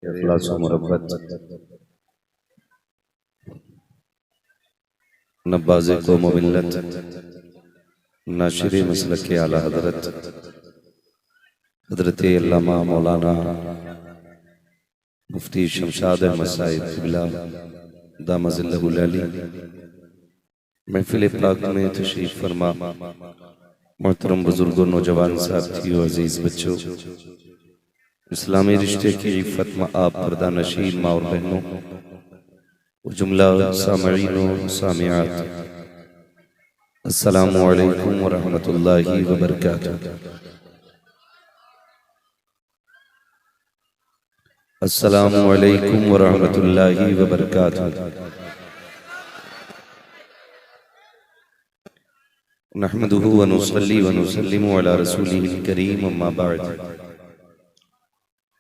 इखलास व मुहब्बत नब्बाज़े क़ौम व मिल्लत नाशिर मसलक के आला हज़रत हज़रत अल्लामा मौलाना मुफ्ती शमशाद अहमद साहिब क़िबला दामज़िल्लहुल अली महफ़िल पाक में तशरीफ़ फरमा मोहतरम बुजुर्गों, नौजवान साथियों, अजीज़ बच्चों, इस्लामी रिश्ते की इफ़्फ़त में आप पर्दा नशीन माँ और बहनों, जुमला सामईन व सामियात, अस्सलामु अलैकुम व रहमतुल्लाहि व बरकातुहू। अस्सलामु अलैकुम व रहमतुल्लाहि व बरकातुहू। नहमदुहु व नुसल्ली व नुसल्लिमु अला रसूलिहिल करीम, अम्मा बअद।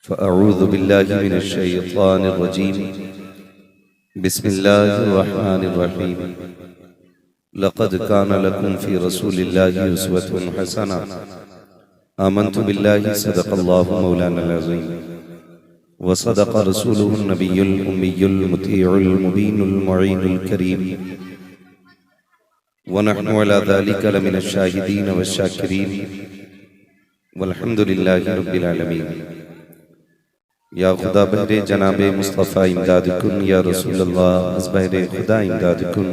फ़अऊज़ु बिल्लाहि मिनश शैतानिर रजीम। बिस्मिल्लाहिर रहमानिर रहीम। लक़द कान लकुम फ़ी रसूलिल्लाहि उस्वतुन हसना। आमन्तु बिल्लाहि सदक़ल्लाहु मौलानल अज़ीम व सदक़ रसूलुहुन नबियुल उम्मियुल मुतीउल मुबीनुल मुईनुल करीम व नहनु अला ज़ालिका लमिनश शाहिदीन वश्शाकिरीन वल्हम्दुलिल्लाहि रब्बिल आलमीन। या खुदा बहरे जनाबे मुस्तफ़ा इमदाद कुन, या रसूल अल्लाह अज़ बहरे खुदा इमदाद कुन,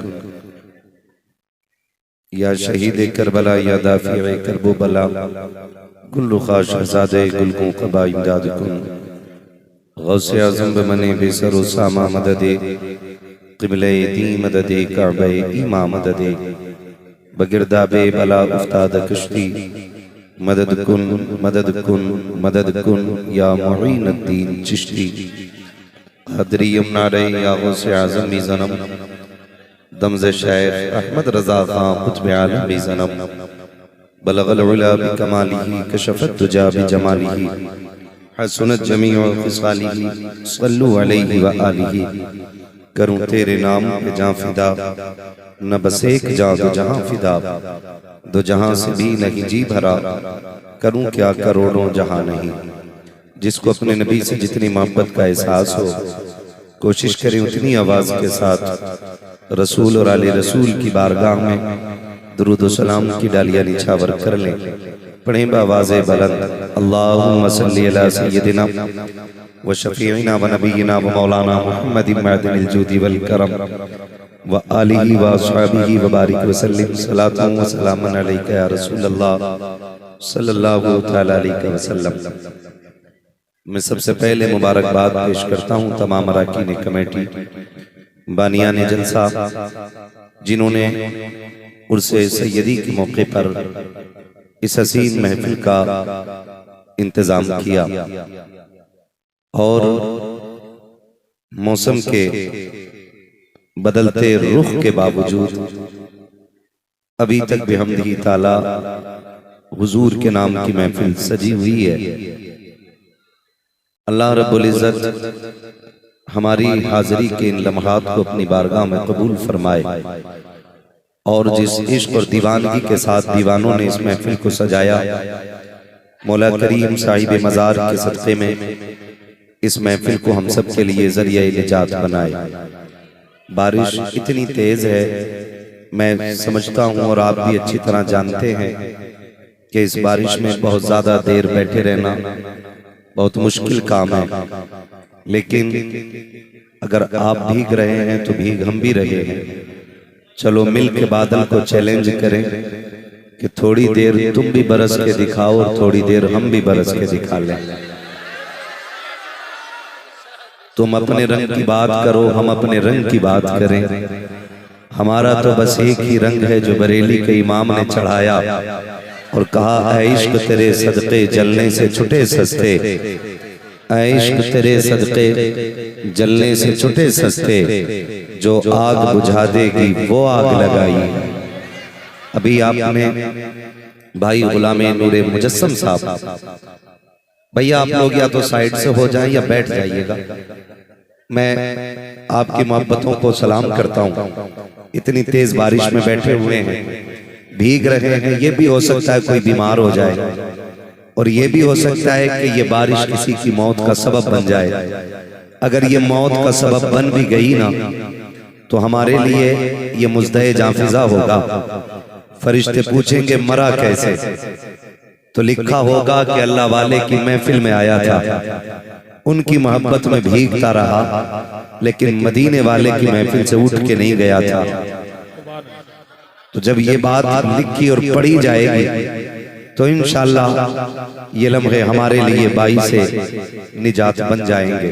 या शहीद करबला, या दाफ़िए करबो बला, गुल्लुखा शहज़ादे गुलगों क़बा इमदाद कुन। गौसे आज़म बमने बेसरो सामा मददे, क़िबले दी मददे, काबे ईमा मददे, बगिरदाबे बला उफ्ताद कश्ती, मदद कुन मदद कुन मदद कुन, या मुईनुद्दीन चिश्ती। क़ादरी यमुनारे या गौसे आज़म भी ज़नम, दमज़े शेख अहमद रज़ा ख़ां क़ुत्ब आलम भी ज़नम, बलग़ल उला बिकमालिही कशफ़त दुजा बिजमालिही, हसनत जमीउ ख़िसालिही, सल्लु अलैहि व आलिही। करूं तेरे नाम पे जां फिदा, न बस एक जां दो जहां फिदा, दो जहां से भी नहीं जी भरा, करूं क्या करोड़ों जहां नहीं। जिसको अपने नबी से जितनी मोहब्बत का एहसास हो, कोशिश करें उतनी आवाज के साथ रसूल और आले रसूल की बारगाह में दुरूद व सलाम की डालियां निछावर कर लें। पढ़ें बावाज़े बुलंद, अल्लाहुम्मा सल्ली अला सय्यदिना व शफ़ीइना व नबीना व मौलाना मुहम्मदिन मअदिनिल जूदी वल करम व आलिहि व अस्हाबिहि व बारिक व सल्लिम सलातन व सलामन अलैका या रसूलल्लाह सल्लल्लाहु तआला अलैहि वसल्लम। मैं सबसे पहले मुबारकबाद पेश करता हूँ तमाम अरकान कमेटी, बानियान जलसा, जिन्होंने उर्से सैयदी के मौके पर इस हसीन महफिल का इंतजाम किया और मौसम के बदलते रुख के बावजूद अभी तक बिहम्दिही ताला हुजूर के नाम की महफिल सजी हुई है। अल्लाह रब्बुल इज़्ज़त हमारी हाज़िरी के इन लम्हात को अपनी बारगाह में कबूल फरमाए और जिस इश्क और दीवानगी के साथ दीवानों ने इस महफिल को सजाया, मौला करीम साहिब मज़ार के सदक़े में इस महफिल को हम सब के लिए ज़रिया निजात बनाए। बारिश इतनी तेज़ है, मैं समझता हूँ और आप भी अच्छी तरह जानते हैं कि इस बारिश में बहुत ज़्यादा देर बैठे रहना बहुत मुश्किल काम है, लेकिन अगर आप भीग रहे हैं तो भीग हम भी रहे हैं। चलो मिल के बादल को चैलेंज करें कि थोड़ी देर तुम भी बरस के दिखाओ और थोड़ी देर हम भी बरस के दिखा लें। तुम अपने रंग की बात करो, हम अपने रंग की बात करें। हमारा तो बस एक ही रंग है जो बरेली के इमाम ने चढ़ाया और कहा, ऐ इश्क तेरे सदक़े जलने से छुटे सस्ते, ऐ इश्क तेरे सदक़े जलने से छुटे सस्ते, जो आग बुझा देगी वो आग लगाई। अभी आपने भाई गुलामे नूरे मुजस्सम साहब, भैया आप लोग या तो साइड से हो जाएं या बैठ जाइएगा। मैं आपकी मोहब्बतों को सलाम करता हूँ। इतनी तेज बारिश में बैठे हुए हैं, भीग रहे हैं, ये भी हो सकता है कोई बीमार हो जाए, और ये भी हो सकता है कि ये बारिश किसी की मौत का सबब बन जाए। अगर ये मौत का सबब बन भी गई ना तो हमारे लिए ये मुज़्दए जाफिज़ा होगा। फरिश्ते पूछेंगे मरा कैसे, तो लिखा होगा कि अल्लाह वाले की महफिल में आया था, उनकी मोहब्बत में भीगता रहा, लेकिन मदीने वाले की महफिल से उठ के नहीं गया था। तो जब ये बात लिखी और पढ़ी जाएगी तो इंशाअल्लाह ये लम्हे हमारे लिए बाइस से निजात बन जाएंगे।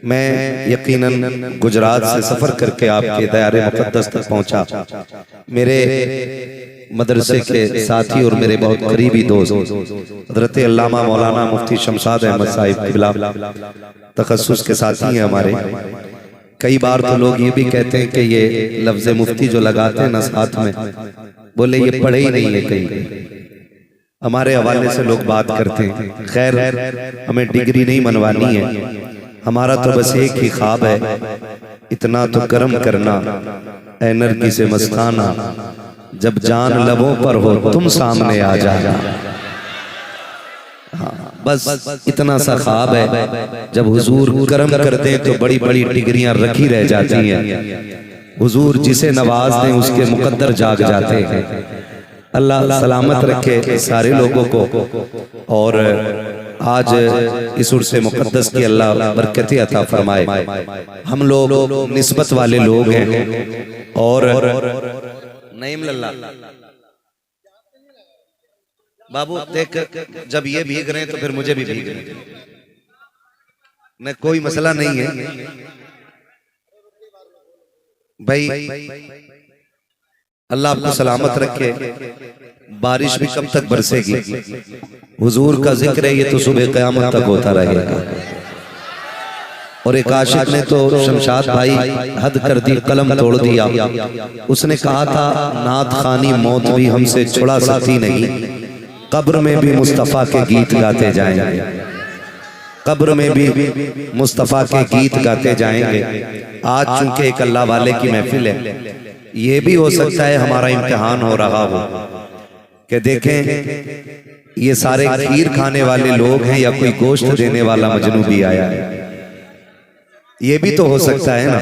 मैं यकीनन गुजरात से सफर करके आपके दायरे मुक़द्दस तक पहुंचा। मेरे मदरसे के साथी और मेरे बहुत करीबी दोस्त हज़रत अल्लामा मौलाना मुफ्ती शमशाद अहमद साहिब क़िबला तखस्सुस के साथी हैं हमारे। कई बार तो लोग ये भी कहते हैं कि ये लफ्ज़ मुफ्ती जो लगाते हैं ना साथ में, बोले ये पढ़े ही नहीं है कहीं, हमारे हवाले से लोग बात करते हैं। खैर, हमें डिग्री नहीं मनवानी है, हमारा तो बस एक ही ख्वाब है, इतना तो कर्म करना ऐ नरगी से मस्ताना, जब जान लबों पर हो तुम सामने आ जाना। हाँ, बस इतना सा ख्वाब है। जब हुजूर कर्म करते हैं तो बड़ी बड़ी डिग्रियां रखी रह जाती हैं। हुजूर जिसे नवाज दें उसके मुकद्दर जाग जाते हैं। अल्लाह सलामत रखे सारे लोगों को और आज इस उर्स मुक़द्दस की अल्लाह बरकतें अता फरमाए। हम लोग निस्बत वाले लोग हैं और नईम लल्ला बाबू देख, जब ये भीग रहे हैं तो फिर मुझे भी भीग रहे हैं, न कोई मसला नहीं है भाई। अल्लाह आपको सलामत रखे। बारिश भी कब तक बरसेगी? हुजूर का जिक्र है, ये तो सुबह क़यामत तक होता रहेगा। और एक आशिक ने तो शमशाद भाई हद कर दी, कलम तोड़ दिया। उसने कहा था नात खानी मौत भी हमसे छुड़ा सकती नहीं, कब्र में भी मुस्तफ़ा के गीत गाते जाएंगे, कब्र में भी मुस्तफ़ा के गीत गाते जाएंगे। आज चूंकि एक अल्लाह वाले की महफिल है, ये भी हो सकता है हमारा इम्तिहान हो रहा हो कि देखें ये सारे खीर खाने वाले लोग हैं या कोई गोश्त देने वाला मजनू भी आया है। ये भी तो हो सकता है ना,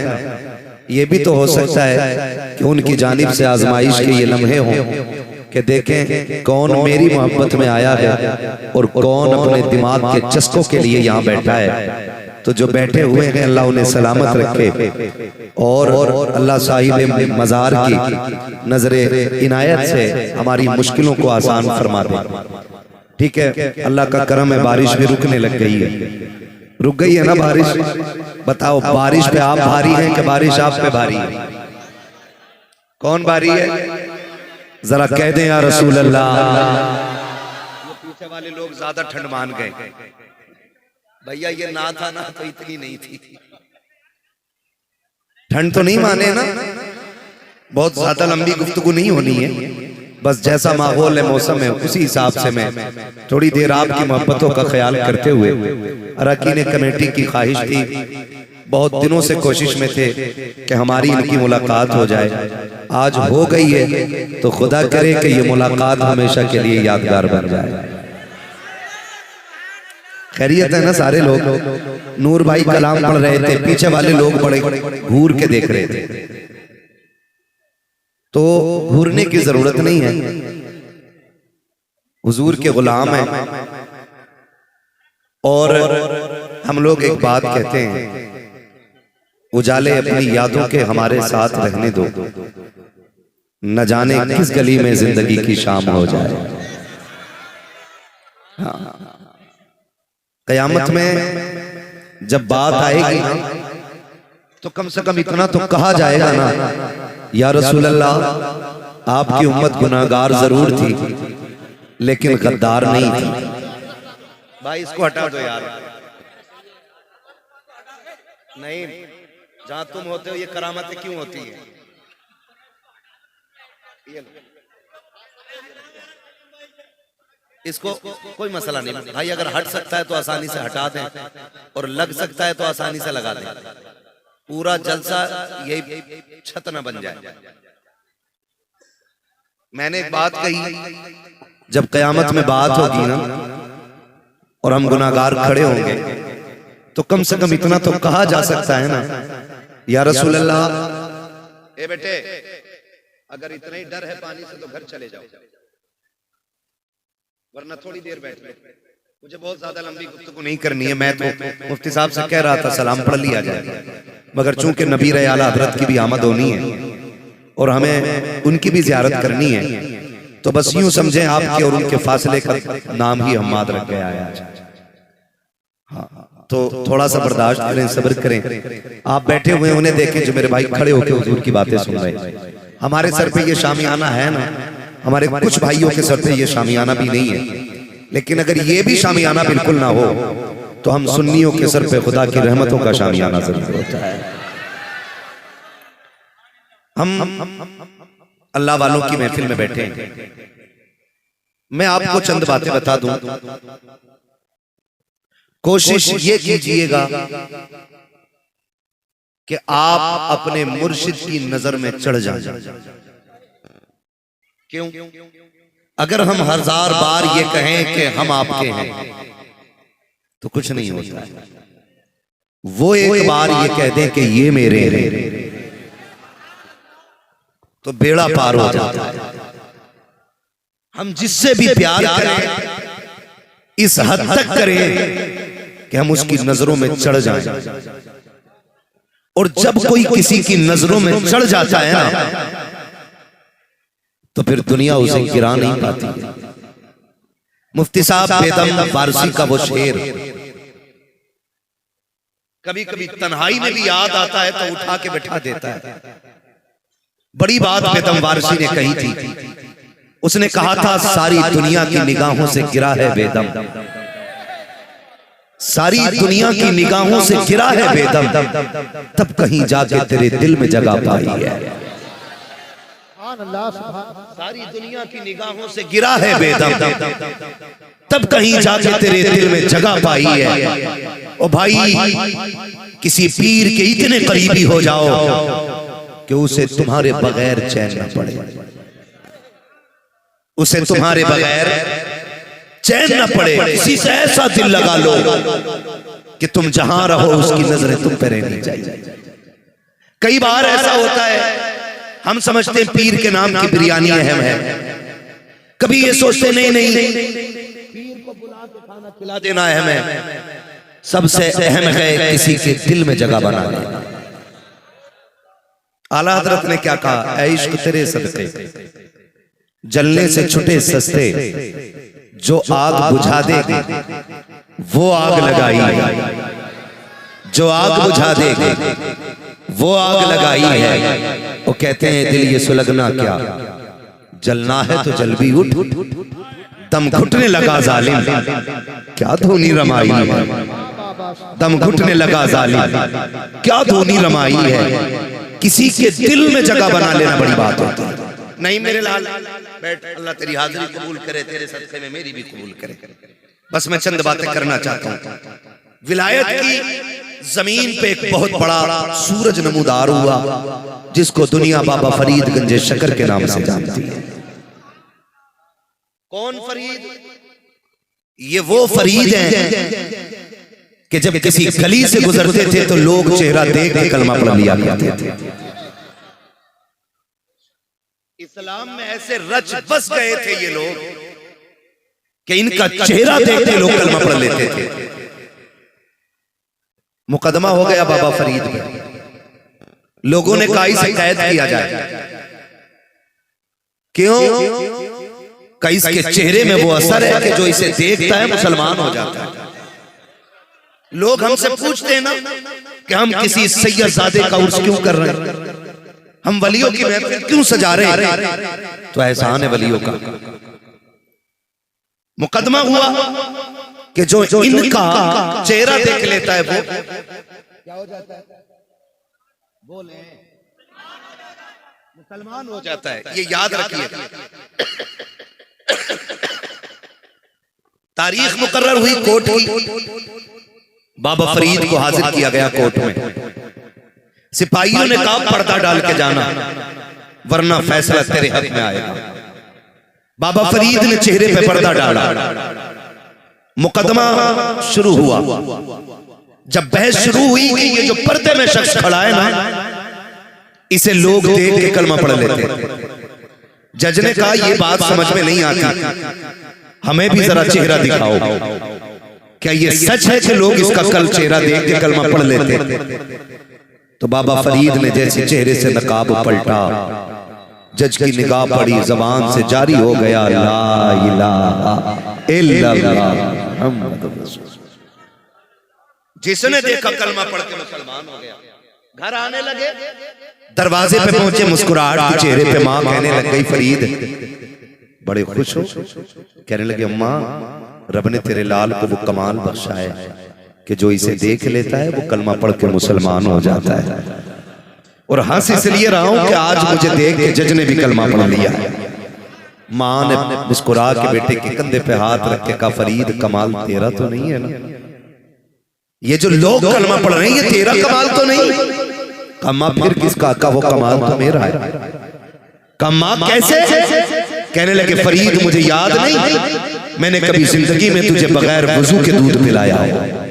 ये भी तो हो सकता है कि उनकी जानिब से आजमाइश के ये लम्हे हों कि देखें कौन मेरी मोहब्बत में आया है और कौन अपने दिमाग के चस्कों के लिए यहाँ बैठा है। तो जो बैठे हुए हैं अल्लाह उन्हें सलामत रखे और अल्लाह साहिब मज़ार की नजरे इनायत से हमारी मुश्किलों को आसान फरमा दे। ठीक है, अल्लाह का करम है, बारिश भी रुकने लग गई है। रुक गई है ना बारिश? बताओ, बारिश पे आप भारी हैं कि बारिश आप पे भारी है? कौन भारी है? जरा कह दें या रसूल अल्लाह। पीछे वाले लोग ज्यादा ठंड मान गए। भैया ये ना था ना तो इतनी नहीं थी, ठंड तो नहीं माने ना। बहुत ज्यादा लंबी गुफ्तगू नहीं होनी है, बस जैसा माहौल है मौसम है उसी हिसाब से मैं थोड़ी देर आपकी मोहब्बतों का ख्याल करते हुए, अरकान कमेटी की ख्वाहिश थी, बहुत दिनों से कोशिश में थे कि हमारी इनकी मुलाकात हो जाए। आज हो गई है तो खुदा करे कि ये मुलाकात हमेशा के लिए यादगार बन जाए। खैरियत है ना सारे लोग? नूर भाई कलाम पढ़ रहे थे, पीछे वाले लोग बड़े घूर के देख रहे थे, तो घूरने की जरूरत नहीं है। हुजूर के गुलाम हैं और हम लोग एक बात कहते हैं, उजाले अपनी यादों के हमारे साथ रहने दो, न जाने किस गली में जिंदगी की शाम हो जाए। हाँ, क़यामत में जब बात आएगी ना तो कम से कम इतना तो कहा जाएगा ना, या रसूल अल्लाह आपकी उम्मत गुनाहगार जरूर थी लेकिन गद्दार नहीं थी। भाई इसको हटा दो यार। नहीं, जहां तुम होते हो ये करामतें क्यों होती हैं? इसको कोई मसला नहीं भाई, अगर हट सकता है तो आसानी से हटा दें और लग सकता है तो आसानी से लगा दें। पूरा जलसा यही छत न बन जाए। मैंने एक बात कही, जब क़यामत में बात होगी ना और हम गुनाहगार खड़े होंगे तो कम से कम इतना तो कहा जा सकता है ना, या रसूल अल्लाह, ए बेटे अगर इतना ही डर है पानी से तो घर चले जाओ, वरना थोड़ी देर बैठ लो। मुझे बहुत ज्यादा लंबी गुफ्तगू नहीं करनी है, मैं तो मुफ्ती साहब से कह रहा था सलाम पढ़ लिया जाए, मगर चूंकि नबी आला हजरत की भी आमद होनी है और हमें उनकी भी जियारत करनी है, तो बस यूं समझें आपके और उनके फासले का नाम ही हम्माद रख गया है आज। हाँ, तो थोड़ा सा बर्दाश्त करें, सब्र करें। आप बैठे हुए उन्हें देखें जो मेरे भाई खड़े होकर हुजूर की बातें सुन रहे हैं। हमारे सर पे ये शामियाना है ना, हमारे कुछ भाइयों के सर पे ये शामियाना भी नहीं है, लेकिन अगर ये भी शामियाना बिल्कुल ना हो तो हम सुन्नियों के सर पे खुदा की रहमतों का शामियाना जरूर होता है। हम अल्लाह वालों की महफिल में बैठे हैं। मैं आपको चंद बातें बता दूं, कोशिश ये कीजिएगा कि आप अपने मुर्शिद की नजर में चढ़ जाएं। क्यों? अगर हम 1000 बार ये कहें कि हम आपके हैं तो कुछ नहीं होता है। वो एक बार ये कह दें कि ये मेरे हैं तो बेड़ा पार हो जाता है। हम जिससे भी प्यार करें इस हद तक करें कि हम उसकी नजरों में चढ़ जाएं, और जब कोई किसी की नजरों में चढ़ जाता है ना तो फिर दुनिया उसे गिरा नहीं पाती है। मुफ्ती साहब बेदम फारसी का वो शेर कभी कभी तन्हाई में भी याद आता है तो उठा के बैठा देता है। बड़ी बात बेदम फारसी ने कही थी। उसने कहा था सारी दुनिया की निगाहों से गिरा है बेदम, सारी दुनिया की निगाहों से गिरा है बेदम, तब कहीं जाके तेरे दिल में जगह पाई है। सारी दुनिया की निगाहों से गिरा है बेदम, तब कहीं जाके तेरे दिल में जगह पाई है। ओ भाई, किसी पीर के इतने करीबी हो जाओ कि उसे तुम्हारे बगैर चैन न पड़े, उसे तुम्हारे बगैर चैन न पड़े। किसी से ऐसा दिल लगा लो कि तुम जहां रहो उसकी नजरें तुम पर रहनी चाहिए। कई बार ऐसा होता है हम समझते हैं पीर के नाम की बिरयानी अहम है, कभी ये सोचते नहीं पीर को बुला के खाना खिला देना अहम है। सबसे अहम है किसी के दिल में जगह बना लेना। आला हजरत ने क्या कहा, ऐ इश्क तेरे सदके जलने से छुटे सस्ते, जो आग बुझा देगी वो आग लगाई है, जो आग बुझा देगी वो आग लगाई है। वो कहते हैं दिल ये सुलगना क्या, जलना है तो जल भी उठ, दम घुटने लगा जालिम क्या धोनी रमाई है, दम घुटने लगा जालिम क्या धोनी रमाई है। किसी के दिल में जगह बना लेना बड़ी बात होती है। नहीं मेरे लाल बैठ, अल्लाह तेरी हाजिरी कबूल करे, तेरे सदक़े में मेरी भी कबूल करे। बस मैं चंद बातें करना चाहता हूँ। विलायत की जमीन पे एक बहुत बड़ा सूरज नमूदार हुआ जिसको दुनिया बाबा फरीद गंजे शकर के नाम से जानती है। कौन फरीद? ये वो फरीद हैं कि जब किसी गली से गुजरते थे तो लोग चेहरा देख के कलमा पढ़ लिया करते थे। इस्लाम में ऐसे रच बस गए थे ये लोग कि इनका चेहरा देख के लोग कलमा पढ़ लेते थे। मुकदमा हो गया बाबा फरीद पे, लोगों ने कहा इसे कैद किया जाए। क्यों? कई इसके चेहरे में वो असर है कि जो इसे देखता है मुसलमान हो जाता है। लोग हमसे पूछते हैं ना कि हम किसी सैयदजादे का उर्स क्यों कर रहे हैं, हम वलियों की महफिल क्यों सजा रहे हैं, तो एहसान है वलियों का। मुकदमा हुआ कि जो इनका चेहरा देख लेता है वो क्या हो जाता है, बोले मुसलमान हो जाता है। ये याद रखिए। तारीख मुकर्रर हुई कोर्ट की, बाबा फरीद को हाजिर किया गया कोर्ट में। सिपाहियों ने कहा पर्दा डाल के जाना वरना फैसला तेरे हक में आएगा। बाबा फरीद ने चेहरे पे पर्दा डाला, मुकदमा शुरू हुआ। जब बहस शुरू हुई कि ये जो पर्दे में शख्स खड़ा है ना, इसे लोग देख के कलमा पढ़ लेते। जज ने कहा ये बात समझ में नहीं आती, हमें भी जरा चेहरा दिखाओ। क्या ये सच है कि लोग इसका कल चेहरा देख के कलमा पढ़ लेते? तो बाबा फरीद ने जैसे चेहरे से नकाब पलटा, जज की निगाह पड़ी, जबान से जारी हो गया ला इलाहा इल्लल्लाह मुहम्मद रसूलुल्लाह। जिसने देखा कलमा पढ़ के मुसलमान हो गया। घर आने लगे, दरवाजे पे पहुंचे, मुस्कुराहट की चेहरे पे मां कहने लग गई फरीद बड़े खुश हो? कहने लगे अम्मा, रब ने तेरे लाल को वो कमाल बख्शा है कि जो इसे देख लेता है वो कलमा पढ़ के मुसलमान हो जाता है। और हंस इसलिए रहा हूं कि आज मुझे देख के जज ने भी कलमा पढ़ लिया। मां ने मुस्कुरा के बेटे के कंधे पे हाथ रख के कहा फरीद कमाल तेरा तो नहीं है ना, ये जो लोग कलमा पढ़ रहे हैं ये तेरा कमाल तो नहीं। कमा फिर किसका? का वो कमाल तो मेरा है। कमा कैसे? कहने लगे फरीद मुझे याद नहीं मैंने कभी जिंदगी में तुझे बगैर वजू के दूध पिलाया हो,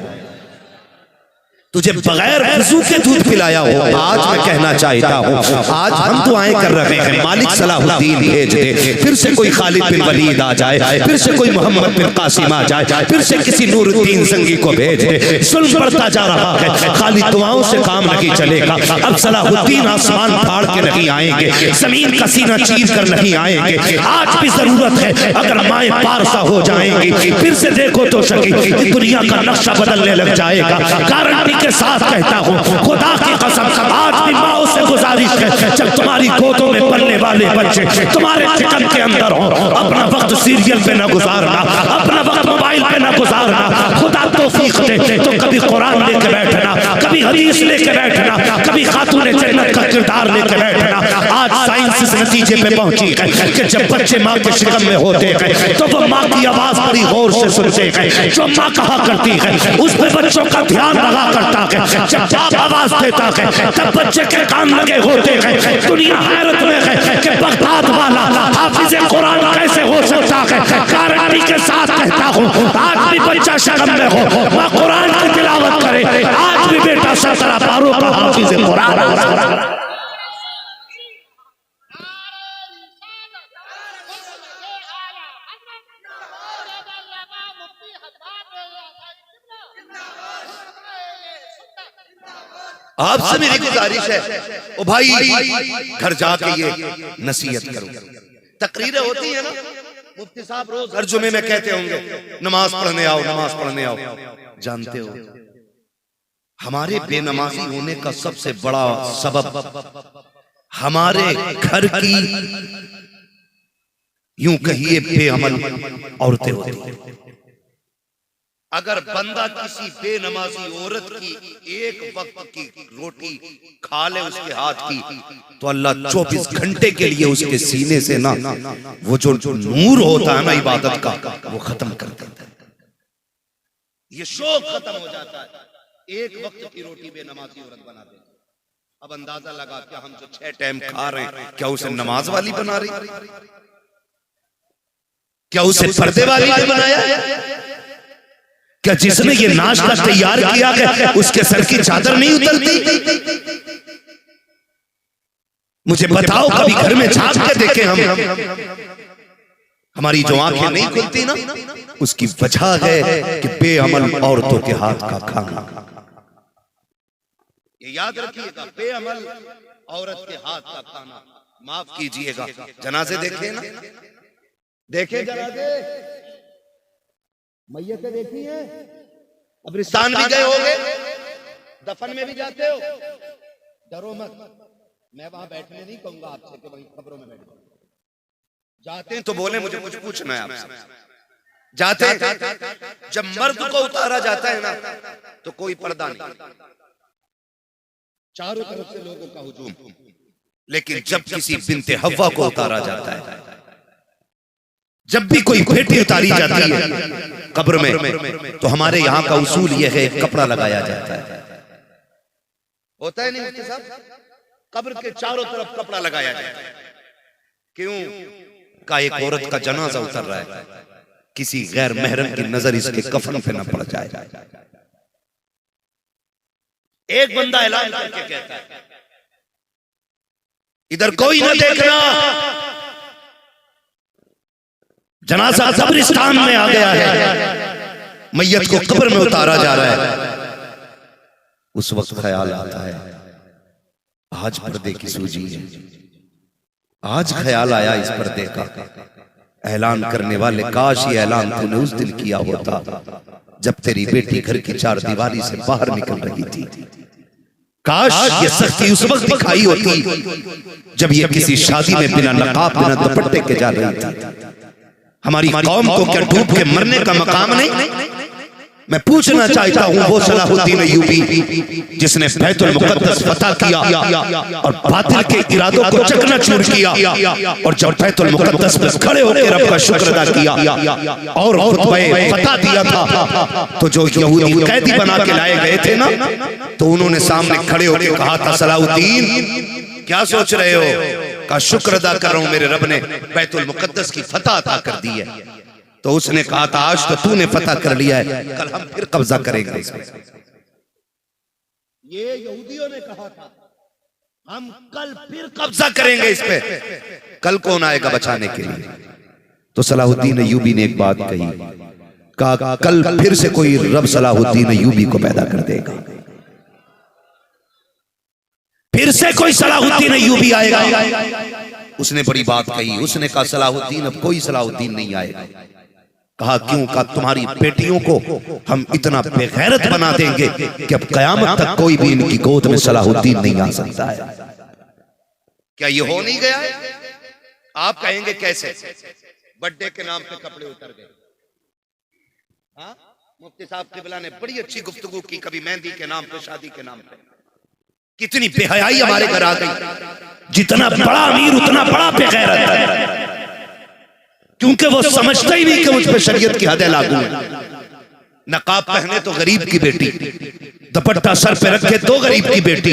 तुझे बगैर वजू के दूध पिलाया हो। आज मैं कहना चाहता हूँ, आज हम दुआएं कर रहे हैं मालिक सलाहुद्दीन भेज दे, फिर से कोई खालिद बिन वलीद आ जाए, फिर से कोई मोहम्मद बिन कासिम आ जाए, फिर से किसी नूरुद्दीन संगी को भेज दे। जुल्म बढ़ता जा रहा है, खाली दुआओं से काम नहीं चलेगा। अब सलाहुद्दीन आसमान फाड़ के नहीं आएंगे, जमीन का सीना चीर कर नहीं आएंगे। आज भी जरूरत है, अगर माए पारसा हो जाएंगी फिर से देखो तो सकी दुनिया का नक्शा बदलने लग जाएगा। गारंटी के साथ कहता हूँ, खुदा की कसम, आज भी माओ से गुजारिश है, जब तुम्हारी गोदों में पलने वाले बच्चे तुम्हारे चिकन के अंदर हो, अपना वक्त सीरियल पे ना गुजारना, अपना वक्त मोबाइल पे ना गुजारना। खुदा तौफीक दे तो कभी कुरान लेके बैठना, कभी हदीस लेके बैठना, कभी खातून जन्नत का किरदार लेके बैठना। आज साइंस इस नतीजे पे पहुंची है कि जब बच्चे माँ के शिकम में होते हैं तो वो माँ की आवाज बड़ी गौर से सुनते हैं। जो माँ कहा करती है उस पे बच्चों का ध्यान लगा करता है। जब बाप आवाज देता है तब बच्चे के कान लगे होते हैं। दुनिया हैरत में है कि बगदाद वाला हाफिज कुरान कैसे हो सकता है। गारंटी के साथ कहता हूँ, आज भी बच्चा शर्म में हो, वह कुरान की तिलावत करे, आज भी बेटा 17 पारों का हाफिज कुरान हो। आपसे मेरी गुजारिश है ओ भाई, घर जाके ये नसीहत करो। तकरीरें होती है ना, मुफ्ती साहब रोज हर जुमे में कहते होंगे नमाज पढ़ने आओ, नमाज पढ़ने आओ। जानते हो हमारे बेनमाजी होने का सबसे बड़ा सबब हमारे घर की यूं कहिए बेअमल औरतें होती हैं। अगर बंदा किसी बेनमाजी औरत की एक वक्त की रोटी खा ले उसके हाथ की, तो अल्लाह 24 घंटे के लिए उसके सीने से ना वो जो नूर होता है ना इबादत का, वो खत्म कर देता है। ये शौक खत्म हो जाता है। एक वक्त की रोटी बेनमाजी औरत बना दे। अब अंदाजा लगा क्या हम जो 6 टाइम खा रहे हैं, क्या उसे नमाज वाली बना रही, क्या उसे पर्दे वाली बनाया? क्या जिसने ये नाश्ता तैयार किया है उसके सर की चादर नहीं उतरती? मुझे बताओ, कभी घर में झांक के देखें हम? हमारी जो आंखें नहीं खुलती ना, उसकी वजह है कि बेअमल औरतों के हाथ का खाना। ये याद रखिएगा, बेअमल औरत के हाथ का खाना। माफ कीजिएगा, जनाजे देखे ना, देखे जनाजे, मैयतें देखी हैं, कब्रिस्तान भी गए होंगे, दफन में भी जाते हो। डरो मत, मैं वहां बैठने नहीं कहूंगा आपसे कि वहीं खबरों में बैठो। जाते हैं तो बोले मुझे कुछ पूछना है आपसे। जाते हैं, जब मर्द को उतारा जाता है ना तो कोई पर्दा नहीं, चारों तरफ से लोगों का हुजूम। लेकिन जब किसी बिन्ते हव्वा को उतारा जाता है, जब भी कोई बेटी उतारी जाती है कब्र में, तो हमारे यहाँ का उसूल यह है कपड़ा लगाया जाता है। होता है नहीं मुफ्ती साहब? कब्र के चारों तरफ कपड़ा लगाया जाता है। क्यों? का एक औरत का जनाजा उतर रहा है, किसी गैर महरम की नजर इसके कफन पे न पड़ जाए। एक बंदा ऐलान करके कहता है इधर कोई न देखना, जनाजा कब्रिस्तान में आ गया है, मैयत को कब्र में उतारा जा रहा है। उस वक्त ख्याल आता है आज पर्दे की सूजी है, आज ख्याल आया इस पर्दे का। ऐलान करने वाले, काश ये ऐलान तूने उस दिन किया होता जब तेरी बेटी घर की चार दीवारी से बाहर निकल रही थी। काश ये सख्ती उस वक्त दिखाई होती जब ये किसी शादी में बिना नकाब बिना दुपट्टे के जा रही थी। हमारी कौम को क्या डूब के मरने का मकाम नहीं? मैं पूछना चाहता हूं वो सलाहुद्दीन अय्यूबी जिसने बैतुल मुक़द्दस फतह किया और बातिल के इरादों को चकनाचूर किया, और जब बैतुल मुक़द्दस में खड़े होकर रब का शुक्र अदा किया और खुतबे फतह दिया था, तो जो यहूदी कैदी बना के लाए गए थे ना, तो उन्होंने सामने खड़े होकर कहा था सलाहुद्दीन क्या सोच रहे हो? का शुक्र अदा कर रहा हूं, मेरे रब ने बैतुल मुक़द्दस की फतह अता कर दी है। तो उसने कहा था आज तो तूने फतह कर लिया है, कल हम फिर कब्जा करेंगे इस पे। ये यहूदियों ने कहा था हम कल फिर कब्जा करेंगे इस पे, कल कौन आएगा बचाने के लिए? तो सलाहुद्दीन अय्यूबी ने एक बात कही, कहा कल फिर से कोई रब सलाहुद्दीन अय्यूबी को पैदा कर देगा, फिर से कोई सलाहुद्दीन अय्यूबी आएगा। उसने बड़ी बात कही, उसने कहा सलाहुद्दीन अब कोई सलाहुद्दीन नहीं आएगा। कहा क्यों? कहा तुम्हारी बेटियों को हम इतना बेगैरत बना देंगे कि अब कयामत तक कोई भी इनकी गोद में सलाहुद्दीन नहीं आ सकता है। क्या ये हो नहीं गया? आप कहेंगे कैसे? बर्थडे के नाम पे कपड़े उतर गए। हाँ, मुफ्ती साहब क़िबला ने बड़ी अच्छी गुफ्तगू की, कभी मेहंदी के नाम पे, शादी के नाम पे। कितनी बेहयाई हमारे घर आ गई। जितना बड़ा अमीर उतना बड़ा बेगैरत है, क्योंकि वो समझता ही नहीं कि मुझ पे शरीयत की हदें लागू है। नकाब पहने तो गरीब की बेटी, दुपट्टा सर पे रखे तो गरीब की बेटी,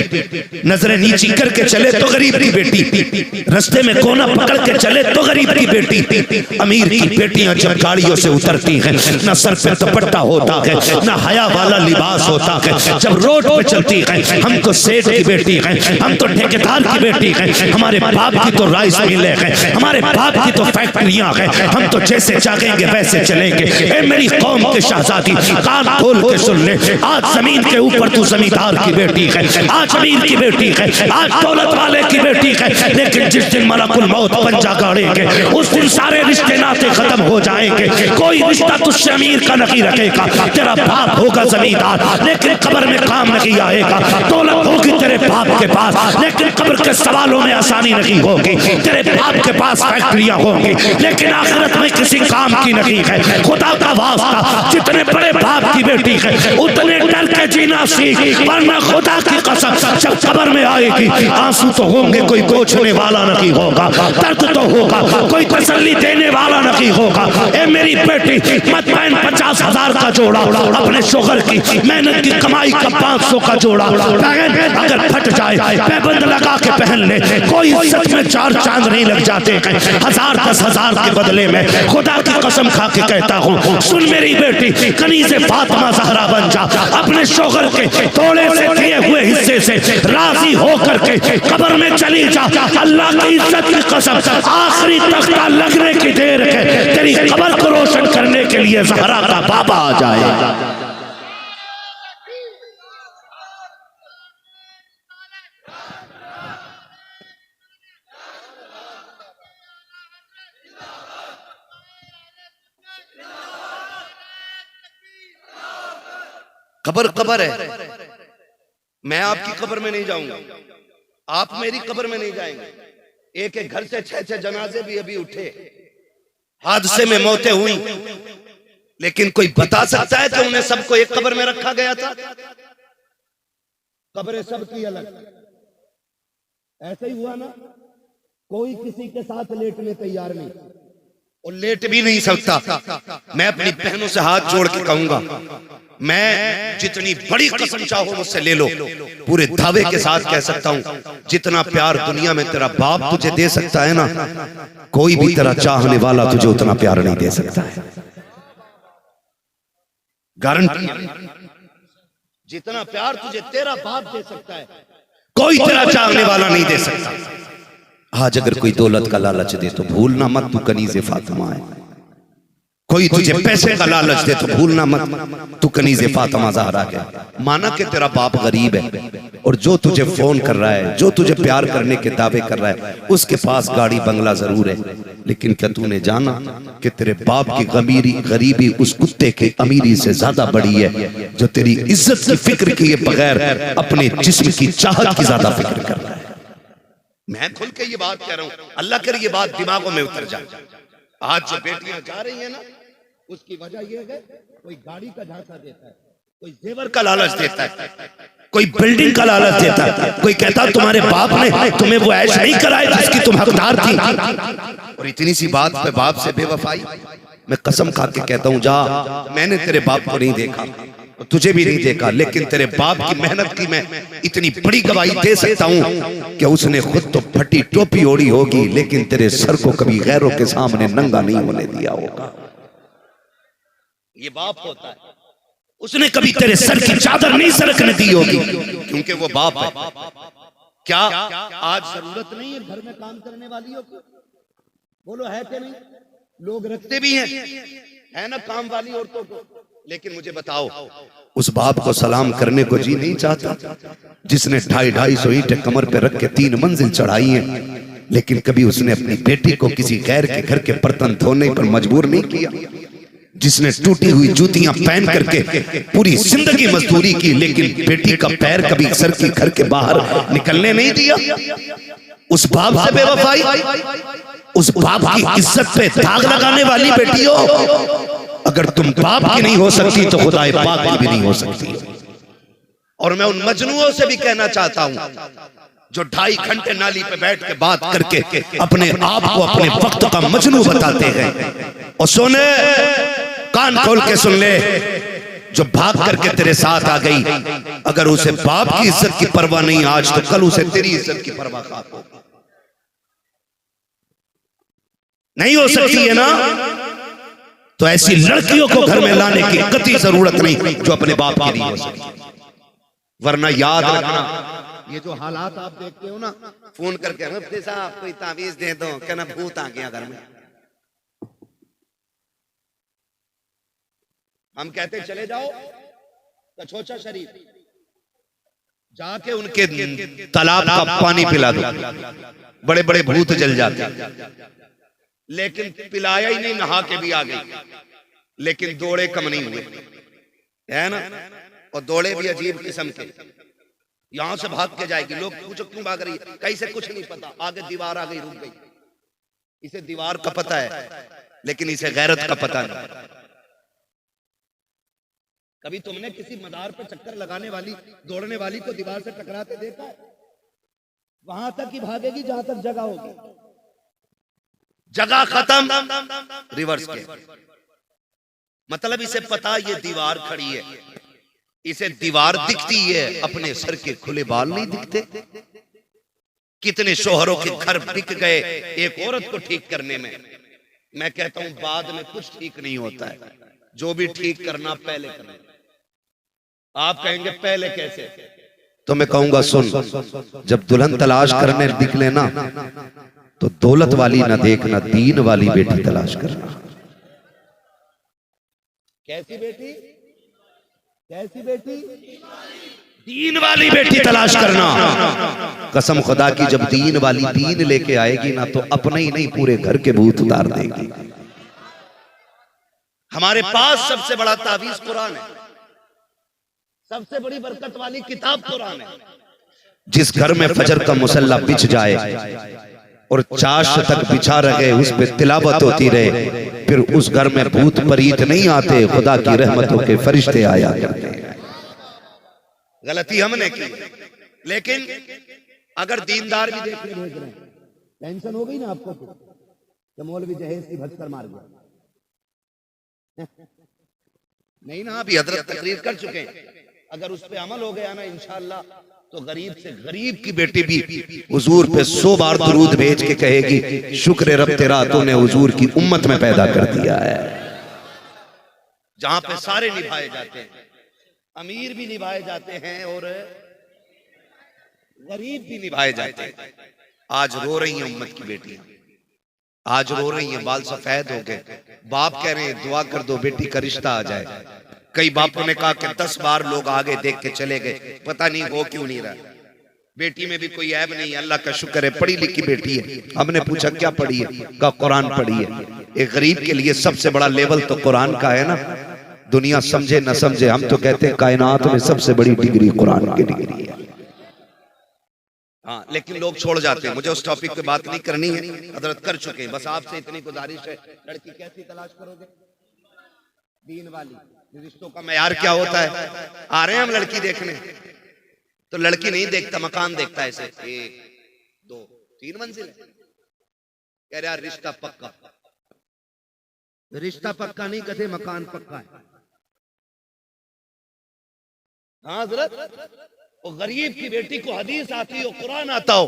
नजरें नीची करके चले तो गरीब की बेटी, रास्ते में कोना पकड़ के चले तो गरीब की बेटी। अमीर की बेटियां जब गाड़ियों से उतरती हैं, ना सर पे दुपट्टा होता है, ना हया वाला लिबास होता है, जब रोड पे चलती है, हम तो सेठ की बेटी हैं, हम तो ठेकेदार की बेटी हैं, हमारे बाप की तो राइस मिलें हैं, हमारे बाप की तो फैक्ट्रियां हैं, हम तो जैसे चाहेंगे वैसे चलेंगे। ए मेरी कौम के शहजादी, कान खोल के सुन ले, आज जमीन के ऊपर तू जमींदार की बेटी है, आज अमीर की बेटी है, आज दौलत वाले की बेटी है, लेकिन जिस दिन मलकुल मौत पंजा गाड़ेंगे उस दिन सारे रिश्ते नाते खत्म हो जाएंगे। कोई रिश्ता तुझसे अमीर का नहीं रखेगा, तेरा बाप होगा जमींदार लेकिन कब्र में काम नहीं आएगा, दौलत होगी तेरे बाप के पास लेकिन कब्र के सवालों में आसानी नहीं होगी, तेरे बाप के पास फैक्ट्रियां होंगी लेकिन आखिरत में किसी काम की नहीं है। खुदा का वास्ता, जितने बड़े बाप की बेटी है उतने डर के जीना सीख, वरना खुदा की कसम जब कब्र में आएगी आंसू तो होंगे, कोई पोंछने वाला नहीं होगा, दर्द तो होगा, कोई तसल्ली देने वाला नहीं होगा। ए मेरी बेटी मत पहन 50,000 का जोड़ा, अपने शोहर की मेहनत की कमाई का 500 का जोड़ा पहन, अगर फट जाए पैबंद लगा के पहन ले, कोई इज्जत में 4 चांद नहीं लग जाते हैं। 1000 10,000 के बदले में खुदा की कसम खा के कहता हूँ, सुन मेरी बेटी, कनीज़े फातिमा ज़हरा बन जा, अपने शोहर के थोड़े से दिए हुए हिस्से से राजी होकर के कब्र में चली जा। अल्लाह की इज्जत की कसम, आखिरी तख्ता लगने की देर है, तेरी कब्र को रोशन करने के लिए ज़हरा का बाबा आ जाएगा। कब्र कब्र है, मैं आपकी कब्र में नहीं जाऊंगा, आप मेरी कब्र में नहीं जाएंगे। एक एक घर से 6-6 जनाजे भी अभी उठे, हादसे में मौतें हुई, लेकिन कोई बता सकता है कि उन्हें सबको एक कब्र में रखा गया था? कब्रें सबकी अलग। ऐसे ही हुआ ना, कोई किसी के साथ लेटने तैयार नहीं और लेट भी नहीं सकता। मैं अपनी बहनों से हाथ जोड़ के कहूंगा, मैं जितनी बड़ी कसम चाहो मुझसे ले लो, पूरे दावे के साथ कह सकता हूं, जितना प्यार दुनिया में तेरा बाप तुझे दे सकता है ना, कोई भी तेरा चाहने वाला तुझे उतना प्यार नहीं दे सकता है। गारंटी। जितना प्यार तुझे तेरा बाप दे सकता है, कोई तेरा चाहने वाला नहीं दे सकता। आज अगर कोई दौलत का लालच दे तो भूलना मत तू कनीज़े फातिमा है। कोई तुझे पैसे का लालच दे तो भूलना मत तू कनीज़े फातिमा ज़हरा है। माना कि तेरा बाप गरीब है और जो तुझे फोन कर रहा है, जो तुझे प्यार करने के दावे कर रहा है, उसके पास गाड़ी बंगला जरूर है, लेकिन क्या तूने जाना कि तेरे बाप की गरीबी उस कुत्ते के अमीरी से ज्यादा बड़ी है जो तेरी इज्जत की फिक्र किए बगैर अपने जिस्म की चाहत की ज्यादा फिक्र कर रहा है। मैं खुल के ये बात कह रहा हूं, अल्लाह करे ये बात दिमागों में उतर जाए। आज जो बेटियां जा रही है ना, उसकी वजह यह है कोई गाड़ी का झांसा देता है, कोई जेवर का लालच देता है, कोई बिल्डिंग का लालच देता है, कोई कहता तुम्हारे बाप ने तुम्हें वो ऐश नहीं कराई जिसकी तुम हकदार थी। और इतनी सी बात पे बाप से बेवफाई। मैं कसम खा के कहता हूं, जा, मैंने तेरे बाप को नहीं देखा, तुझे भी नहीं देखा, लेकिन तेरे बाप की मेहनत की मैं इतनी बड़ी गवाही दे सकता हूं कि उसने खुद तो फटी टोपी ओढ़ी होगी, लेकिन तेरे सर को कभी गैरों के सामने नंगा नहीं होने दिया होगा। ये बाप होता है। उसने कभी तेरे सर की चादर नहीं सरकने दी होगी, क्योंकि वो बाप है। क्या आज जरूरत नहीं है घर में काम करने वालियों को? बोलो है कि नहीं? लोग रखते भी हैं, है ना, काम वाली औरतों को। लेकिन मुझे बताओ, उस बाप को सलाम करने को जी नहीं चाहता जिसने 250-250 ईंटें कमर पे रख के 3 मंजिल चढ़ाई हैं, लेकिन कभी उसने अपनी बेटी को किसी गैर के घर के बर्तन धोने पर मजबूर नहीं किया, जिसने टूटी हुई जूतियां पहन करके पूरी जिंदगी मजदूरी की, लेकिन बेटी का पैर कभी सर की घर के बाहर निकलने नहीं दिया। उस बाप से बेवफाई, उस बाप की इज्जत पे दाग लगाने वाली बेटियों, अगर तुम बाप की नहीं हो सकती तो खुदाए पाक की भी नहीं हो सकती। और मैं उन मजनूओं से भी कहना चाहता हूं जो 2.5 घंटे नाली पे बैठ के बात करके अपने आप को अपने वक्त का मजनू बताते हैं। और सोने, कान खोल के सुन ले, जो भाग करके तेरे साथ आ गई, अगर उसे बाप की इज्जत की परवाह नहीं आज, तो कल उसे तेरी इज्जत की परवाह खाक नहीं हो सकती है ना। तो ऐसी लड़कियों को घर में लाने की कतई जरूरत नहीं जो अपने बाप की नहीं हो सकती। वरना याद रखना, ये जो हालात आप देखते हो ना, फोन करके मुफ्ती साहब कोई तावीज दे दो, कहना भूत आ गया घर में। हम कहते चले जाओ कछोचा शरीफ, जाके उनके तालाब का पानी पिला दो, बड़े बड़े भूत जल जाते। लेकिन पिलाया ही नहीं, नहा के भी आ गई, लेकिन दौड़े कम नहीं हुए, है ना। और दौड़े भी अजीब किस्म के, यहां से भाग के जाएगी, लोग पूछो क्यों भाग रही है, कहीं से कुछ नहीं पता, आगे दीवार आ गई, रुक गई। इसे दीवार का पता है, लेकिन इसे गैरत का पता नहीं। कभी तुमने किसी मदार पे चक्कर लगाने वाली, दौड़ने वाली को दीवार से टकराते देखा है? वहां तक ही भागेगी जहां तक जगह होगी, जगह खत्म, रिवर्स के। मतलब इसे पता ये दीवार खड़ी है, इसे दीवार दिखती है, अपने सर के खुले बाल नहीं दिखते। कितने शोहरों के घर बिक गए एक औरत को ठीक करने में। मैं कहता हूं बाद में कुछ ठीक नहीं होता है, जो भी ठीक करना पहले करना। आप कहेंगे पहले कैसे? तो मैं कहूंगा सुन, जब दुल्हन तलाश करने निकले ना, तो दौलत वाली ना देखना, दीन वाली बेटी तलाश करना। कैसी बेटी? कैसी बेटी? दीन वाली बेटी तलाश करना। कसम खुदा की, जब दीन वाली दीन लेके आएगी ना, तो अपने ही नहीं पूरे घर के भूत उतार देगी। हमारे पास सबसे बड़ा तावीज कुरान है, सबसे बड़ी बरकत वाली किताब कुरान है। जिस घर में फजर का मुसल्ला बिछ जाए और चाश तक बिछा रहे, उस पे तिलावत होती रहे, फिर उस घर में भूत परीत नहीं आते, खुदा की रहमतों के फरिश्ते आया करते हैं। गलती हमने की, लेकिन अगर दीनदार भी देखने भेज रहे हैं, टेंशन हो गई ना आपको कि मौलवी जहेज की भटकर मार गया। नहीं ना, अभी हजरत तकरीर कर चुके हैं। अगर उस पे अमल हो गया ना इंशाअल्लाह, तो गरीब से गरीब की बेटी भी हुजूर पे 100 बार दुरूद भेज के कहेगी, शुक्र रब तेरा, तूने हुजूर की उम्मत में पैदा कर दिया है। जहां पे सारे निभाए जाते हैं, अमीर भी निभाए जाते हैं और गरीब भी निभाए जाते हैं। आज रो रही हैं उम्मत की बेटियां, आज रो रही हैं, बाल सफेद हो गए, बाप कह रहे हैं दुआ कर दो बेटी का रिश्ता आ जाए। कई बापों ने कहा कि 10 बार लोग आगे देख के चले गए, पता नहीं हो क्यों नहीं रहा। बेटी में भी कोई ऐब नहीं, अल्लाह का शुक्र है, पढ़ी लिखी बेटी है। हमने पूछा क्या पढ़ी है, कहा कुरान पढ़ी है। एक गरीब के लिए सबसे बड़ा लेवल तो कुरान का है ना। दुनिया समझे न समझे, हम तो कहते हैं कायनात में सबसे बड़ी डिग्री कुरान की डिग्री है। हाँ, लेकिन लोग छोड़ जाते हैं। मुझे उस टॉपिक पे बात नहीं करनी है, हजरत कर चुके हैं। बस आपसे इतनी गुजारिश है, लड़की कैसी तलाश करोगे? दीन वाली। रिश्तों का मेयार क्या होता है? आ रहे हैं हम लड़की देखने, तो लड़की नहीं देखता, मकान देखता है। ऐसे 1 2 3 मंजिल है, कह रहा रिश्ता पक्का। रिश्ता पक्का नहीं कहते, मकान पक्का है। हाँ हजरत, वो गरीब की बेटी को हदीस आती हो, कुरान आता हो,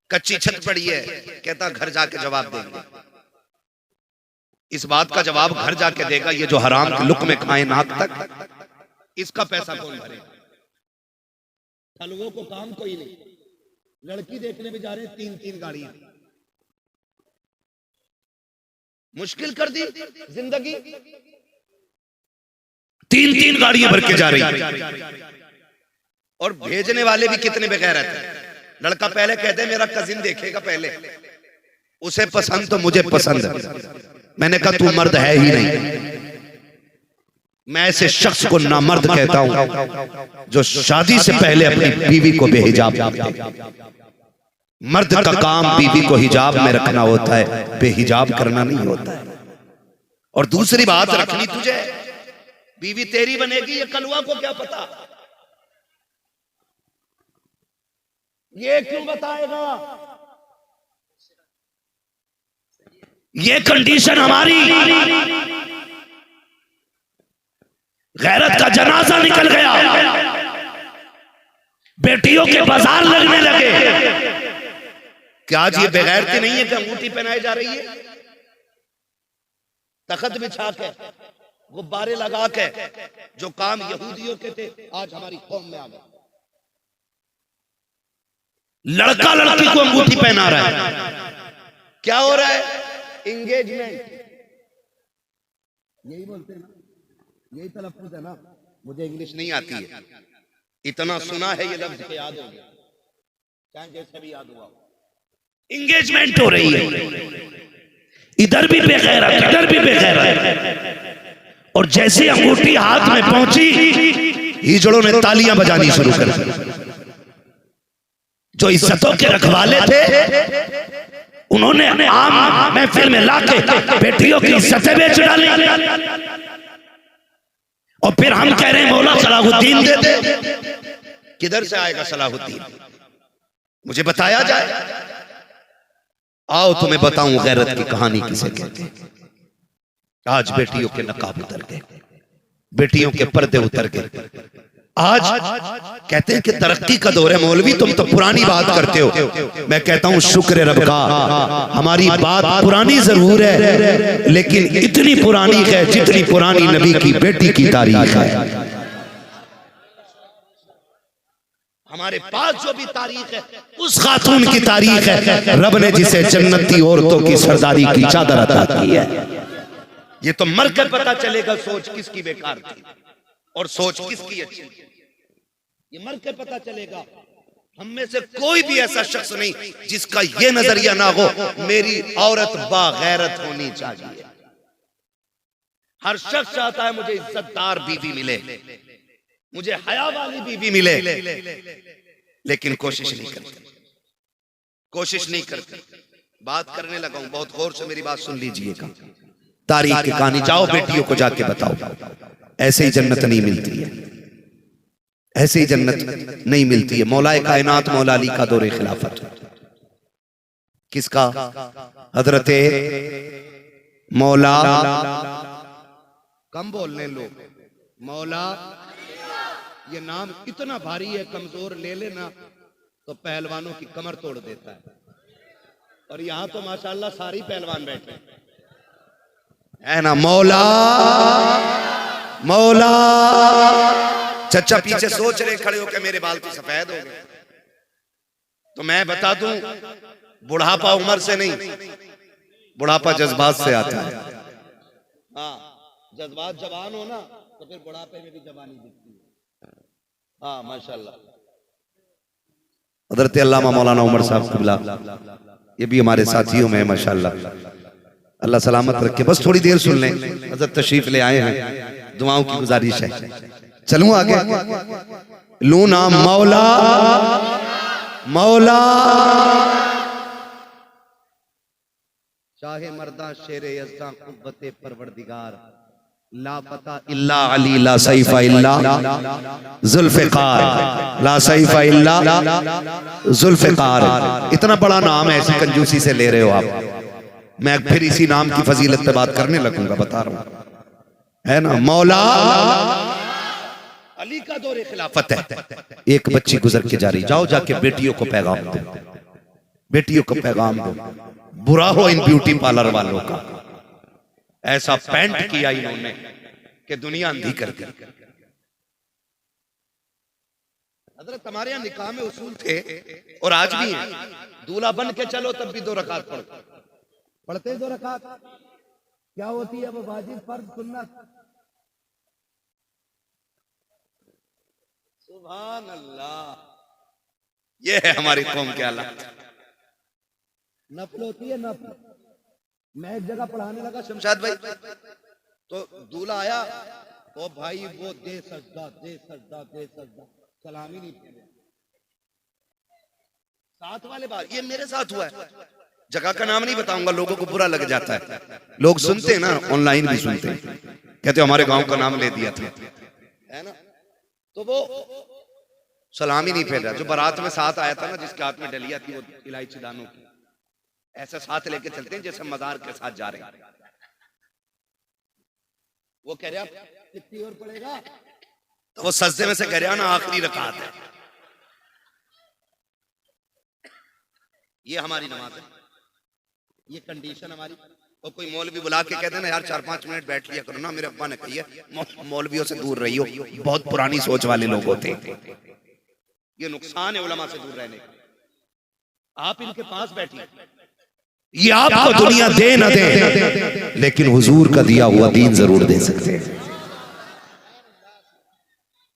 कच्ची छत पड़ी है, कहता घर जाके जवाब देंगे। इस बात का जवाब घर जाके देगा, ये जो हराम के लुक़्मे खाए नाक तक, इसका पैसा कौन भरेगा? हलवों को काम कोई नहीं। लड़की देखने भी जा रहे हैं, 3-3 गाड़ियां, मुश्किल कर दी जिंदगी। 3-3 गाड़ियां भर के जा रही है, और भेजने वाले भी कितने बेगैरत हैं। लड़का पहले कहते हैं मेरा कजिन देखेगा, पहले उसे पसंद तो मुझे पसंद है। मैंने कहा तू मर्द है ही नहीं। मैं ऐसे शख्स को नामर्द कहता हूं जो शादी से पहले अपनी बीवी को बेहिजाब। मर्द का काम बीवी को हिजाब में रखना होता है, बेहिजाब करना नहीं होता है। और दूसरी बात रखनी तुझे, बीवी तेरी बनेगी ये कलवा को क्या पता, ये क्यों बताएगा? ये कंडीशन हमारी। गैरत का जनाजा निकल गया, बेटियों के बाजार लगने लगे। क्या आज ये बेगैरती नहीं है कि अंगूठी पहनाई जा रही है? तख्त बिछा के, गुब्बारे लगा के, जो काम यहूदियों के थे आज हमारी कौम में आ गए। लड़का लड़की को अंगूठी पहना रहा है। क्या हो रहा है? एंगेजमेंट। यही बोलते हैं ना, यही तलफ्फुज़ है ना। मुझे इंग्लिश नहीं आती है, इतना सुना है ये लफ्ज के याद हो गया, चाहे जैसे भी याद हुआ। एंगेजमेंट हो रही है, इधर भी बेगैरत, इधर भी बेगैरत। और जैसे अंगूठी हाथ में पहुंची, हिजड़ों ने तालियां बजानी शुरू कर दी। जो इज्जतों के रखवाले थे, उन्होंने आम महफिल में लाके बेटियों की इज्जतें बेच डाली। और फिर हम कह रहे हैं मौला सलाहुद्दीन दे दे। किधर से आएगा सलाहुद्दीन? मुझे बताया जाए। आओ तुम्हें बताऊं गैरत की कहानी किसे कहते हैं। आज बेटियों के नकाब उतर गए, बेटियों के पर्दे उतर गए। आज कहते हैं कि तरक्की का दौर है। मौलवी तुम तो पुरानी बात करते हो। मैं कहता हूं शुक्र रब का, हमारी बात पुरानी जरूर है, लेकिन इतनी पुरानी है जितनी पुरानी नबी की बेटी की तारीख है। हमारे पास जो भी तारीख है उस खातून की तारीख है, रब ने जिसे जन्नती औरतों की सरदारी की चादर अता की है। ये तो मरकर पता चलेगा सोच किसकी बेकार थी और सोच किसकी अच्छी। ये मर के पता चलेगा। हम में से कोई भी ऐसा शख्स नहीं जिसका ये नजरिया ना हो मेरी औरत बागैरत होनी चाहिए। हर शख्स चाहता है मुझे इज्जतदार बीवी मिले, मुझे हया वाली बीवी मिले, लेकिन कोशिश नहीं करते, कोशिश नहीं करते। बात करने लगा हूं, बहुत गौर से मेरी बात सुन लीजिएगा। तारीख की कहानी जाओ बेटियों को जाके बताओ, ऐसे ही जन्नत नहीं मिलती है, ऐसे ही जन्नत नहीं मिलती है। मौलाए कायनात मौला अली का दौरे खिलाफत किसका? हजरते मौला, कम बोलने लोग, मौला। ये नाम इतना भारी है, कमजोर ले लेना तो पहलवानों की कमर तोड़ देता है। और यहां तो माशाल्लाह सारी पहलवान बैठे है ना, मौला मौला। चचा पीछे सोच रहे खड़े हो के मेरे बाल तो सफेद हो गए। तो मैं बता दूं, बुढ़ापा उम्र से नहीं, बुढ़ापा जज्बात से आता है। हाँ, जज्बात जवान हो ना तो फिर बुढ़ापे में भी जवानी दिखती है। हाँ माशाल्लाह। हज़रत अल्लामा मौलाना उमर साहब क़िबला, ये भी हमारे साथियों में माशाल्लाह, अल्लाह सलामत रखे। बस थोड़ी देर सुन लें, हज़रत तशरीफ ले आए हैं, दुआओं की गुजारिश है। चलूं आगे, लू नाम मौला मौला। चाहे मर्दा शेरे यज़्दा कुव्वते परवरदिगार, ला पता इल्ला अली ला सैफा इल्ला जुल्फ़िकार, ला सैफा इल्ला जुल्फ़िकार। इतना बड़ा नाम है, ऐसी कंजूसी से ले रहे हो आप। मैं फिर इसी नाम की फजीलत पे बात करने लगूंगा, बता रहा हूं, है ना। मौला अली का दौरे खिलाफत है। एक बच्ची गुजर के जा रही, जाओ जाके बेटियों को पैगाम दो, बेटियों को पैगाम दो, बुरा हो इन ब्यूटी पार्लर वालों का। ऐसा पेंट किया इन्होंने कि दुनिया अंधी कर दी। हज़रत हमारे यहाँ निकाह में उसूल थे और आज भी है, दूल्हा बन के चलो तब भी 2 रकात पढ़ो। पढ़ते 2 रकात क्या होती है? वो वाजिब, फर्ज, सुन्नत। सुभान अल्लाह, ये है हमारी कौम के हालात। नफल होती है, नफल। मैं एक जगह पढ़ाने लगा शमशाद भाई, तो दूल्हा आया, तो भाई वो दे सजदा दे सजदा दे सजदा, सलामी नहीं पहले। साथ वाले बात, ये मेरे साथ हुआ है, जगह का नाम नहीं बताऊंगा, लोगों को बुरा लग जाता है। लोग सुनते हैं ना, ऑनलाइन भी सुनते हैं, कहते हमारे गांव का नाम ले दिया था, है ना। तो वो सलामी नहीं फेर रहा। जो बारात में साथ आया था ना, जिसके हाथ में डलिया थी, वो इलायची दानों की, ऐसे साथ लेके चलते हैं जैसे मजार के साथ जा रहे हैं। वो कह रहा कितनी और पड़ेगा, तो वो सजदे में से कह रहा ना आखिरी रकात है। ये हमारी नमाज है, ये कंडीशन हमारी। और कोई मौलवी बुला के कहते ना यार 4-5 मिनट बैठ लिया करो ना, मेरे अब्बा ने कही है मौलवियों से दूर रहियो, बहुत पुरानी सोच वाले लोग होते हैं। ये नुकसान है उलमा से दूर रहने का। आप इनके पास बैठिए, ये आपको दुनिया दे न दे, लेकिन हुजूर का दिया हुआ दीन जरूर दे सकते हैं।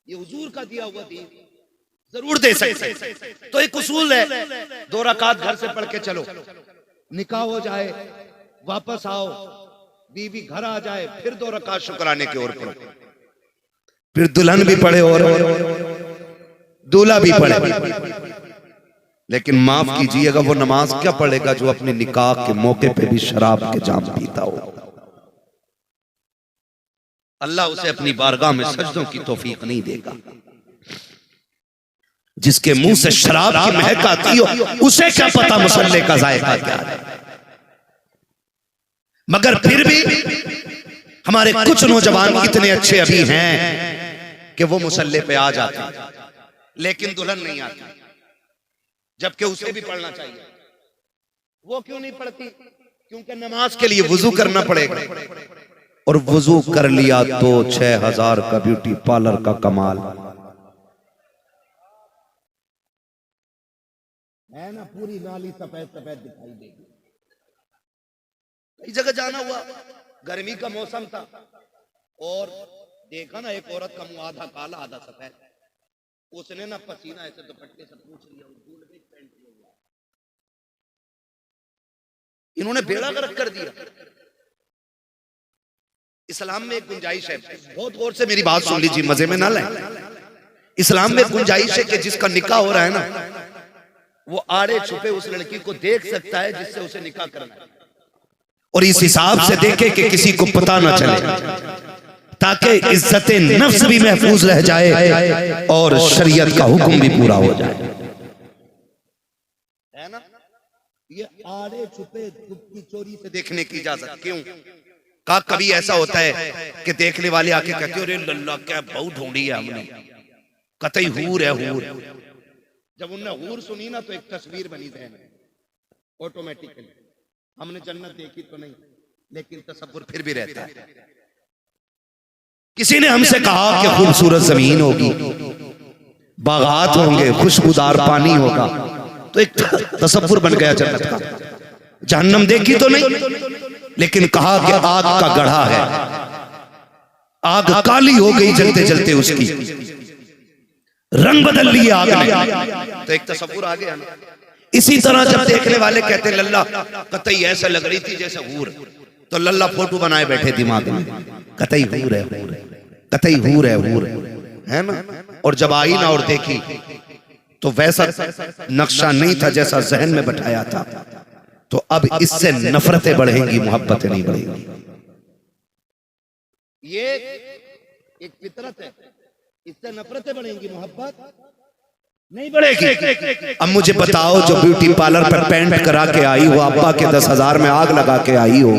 ये हुजूर का दिया हुआ दीन जरूर दे सकते हैं। तो एक उसूल है, 2 रकात घर से पढ़ के चलो, निकाह हो जाए, वापस आओ, बीवी घर आ जाए, फिर 2 रकात शुक्राने की ओर पढ़ो, फिर दुल्हन भी पढ़े और दूल्हा भी पढ़े। लेकिन माफ कीजिएगा, वो नमाज क्या पढ़ेगा जो अपने निकाह के मौके पे भी शराब के जाम पीता हो। अल्लाह उसे अपनी बारगाह में सजदों की तौफीक नहीं देगा। जिसके मुंह से शराब की महक आती हो, उसे क्या पता मुसल्ले का जायका क्या है। मगर फिर भी हमारे कुछ नौजवान इतने अच्छे अभी हैं कि वो मुसल्ले पे आ जाते हैं, लेकिन दुल्हन नहीं आती, जबकि उसे भी पढ़ना चाहिए। वो क्यों नहीं पढ़ती? क्योंकि नमाज के लिए वुजू करना पड़ेगा, और वुजू कर लिया तो 6000 का ब्यूटी पार्लर का कमाल है ना। पूरी नाली सफेद सफेद दिखाई देगी। कई जगह जाना हुआ, गर्मी का मौसम था, और देखा ना एक औरत का मुंह आधा काला आधा सफेद, उसने ना पसीना ऐसे दुपट्टे से पूछ लिया, इन्होंने बेड़ा गर्क कर दिया। इस्लाम में एक गुंजाइश है, बहुत गौर से मेरी बात सुन लीजिए, मजे में ना लें। इस्लाम में गुंजाइश है कि जिसका निकाह हो रहा है ना, वो आड़े छुपे उस लड़की को देख सकता है जिससे उसे निकाह करना है, और इस हिसाब से देखे कि किसी को पता ना चले, ताकि इज्जत नफ्स भी महफूज रह जाए और शरीयत का हुक्म भी पूरा हो जाए, है ना। ये आड़े छुपे गुप्ती चोरी से देखने की इजाजत क्यों? का कभी ऐसा होता है कि देखने वाले आके कहते अरे लल्ला क्या बहुत ढूंढी है हमने, कतई हूर है हूर। जब उनने हूर सुनी ना तो एक तस्वीर बनी ज़हन में ऑटोमेटिकली। हमने जन्नत देखी तो नहीं, लेकिन तसव्वुर फिर भी रहता है। किसी ने हमसे कहा कि खूबसूरत जमीन होगी, बागात होंगे, खुशबूदार पानी होगा, तो एक तसव्वुर बन गया जन्नत का। जहन्नम देखी तो नहीं, लेकिन कहा कि आग का गढ़ा है, आग काली हो गई जलते जलते, उसकी रंग बदल लिए आग ने, तो एक तसव्वुर आ गया ना। इसी तरह जब देखने वाले कहते लल्ला कतई ऐसा लग रही थी जैसे हूर, तो लल्ला फोटो बनाए बैठे दिमाग में, कतई हूर है, कतई हूर है, हूर है ना। और जब आई ना और देखी तो वैसा नक्शा नहीं था जैसा जहन में बैठाया था। तो अब इससे नफरतें बढ़ेंगी, मोहब्बतें नहीं बढ़ेंगी। ये एक फितरत है, इससे नफरतें बढ़ेंगी, मोहब्बत नहीं बढ़ेगी। अब मुझे बताओ, जो ब्यूटी पार्लर पर पेंट करा के आई हो, अब्बा के 10,000 में आग लगा के आई हो,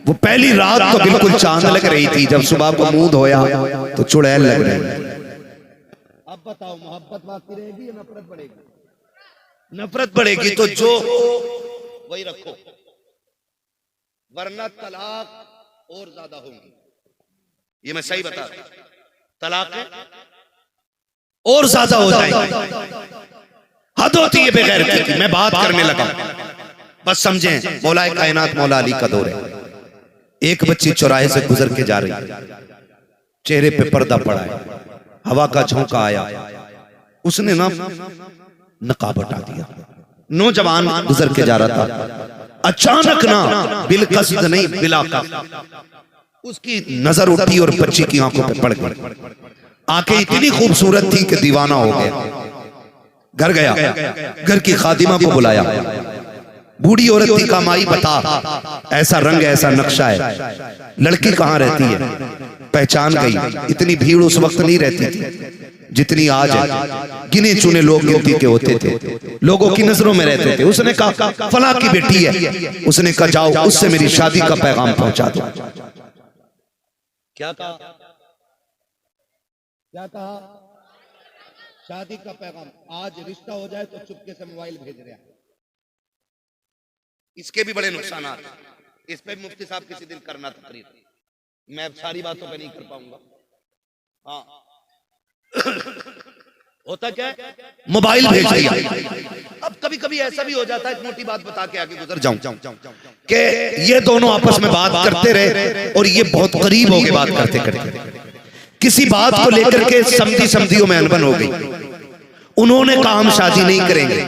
वो पहली रात तो बिल्कुल चांद लग रही थी, जब सुबह को मुंह धोया तो चुड़ैल लग रही। अब बताओ, मोहब्बत बाकी रहेगी या नफरत बढ़ेगी? नफरत बढ़ेगी। तो जो हो वही रखो, वरना तलाक और ज्यादा होंगी। ये मैं सही बता रहा हूं, तलाक और ज्यादा हो जाएंगे। हद होती है बेगैर की। मैं बात करने लगा, बस समझें, मौलाए कायनात मौला अली का दौर है। एक बच्ची चौराहे से गुजर के जा रही है, चेहरे पे पर्दा पड़ा है, हवा का झोंका आया, उसने ना नकाब हटा दिया। नौजवान गुजर के जा रहा था, अचानक ना, बिलकस्द नहीं बिलाकस्द, उसकी नजर उठी और बच्ची की आंखों पे पड़ गई। आंखें इतनी खूबसूरत थी कि दीवाना हो गया। घर गया, घर की खादिमा को बुलाया, बूढ़ी औरत थी, का माई बता, ऐसा रंग ऐसा नक्शा है, लड़की कहाँ रहती है? पहचान गई। इतनी भीड़ उस वक्त नहीं रहती थी जितनी आज है, गिने चुने लोग गिनती के होते थे, लोगों की नजरों में रहते थे। उसने कहा फला की बेटी है, उसने कहा जाओ उससे मेरी शादी का पैगाम पहुंचा दो। क्या कहा? क्या कहा? शादी का पैगाम। आज रिश्ता हो जाए तो चुपके से मोबाइल भेज रहे हैं। इसके भी बड़े नुकसान हैं, इस पे मुफ्ती साहब किसी दिन करना तकरीर, मैं सारी बातों पे नहीं कर पाऊंगा। हाँ होता क्या है, मोबाइल भेज दिया। अब कभी कभी ऐसा भी हो जाता है, एक मोटी बात बता के आगे गुजर जाऊं कि ये दोनों आपस में बात करते रहे और ये बहुत करीब हो गए बात करते करते। किसी बात को लेकर के समधियों में अनबन हो गई। उन्होंने कहा हम शादी नहीं करेंगे,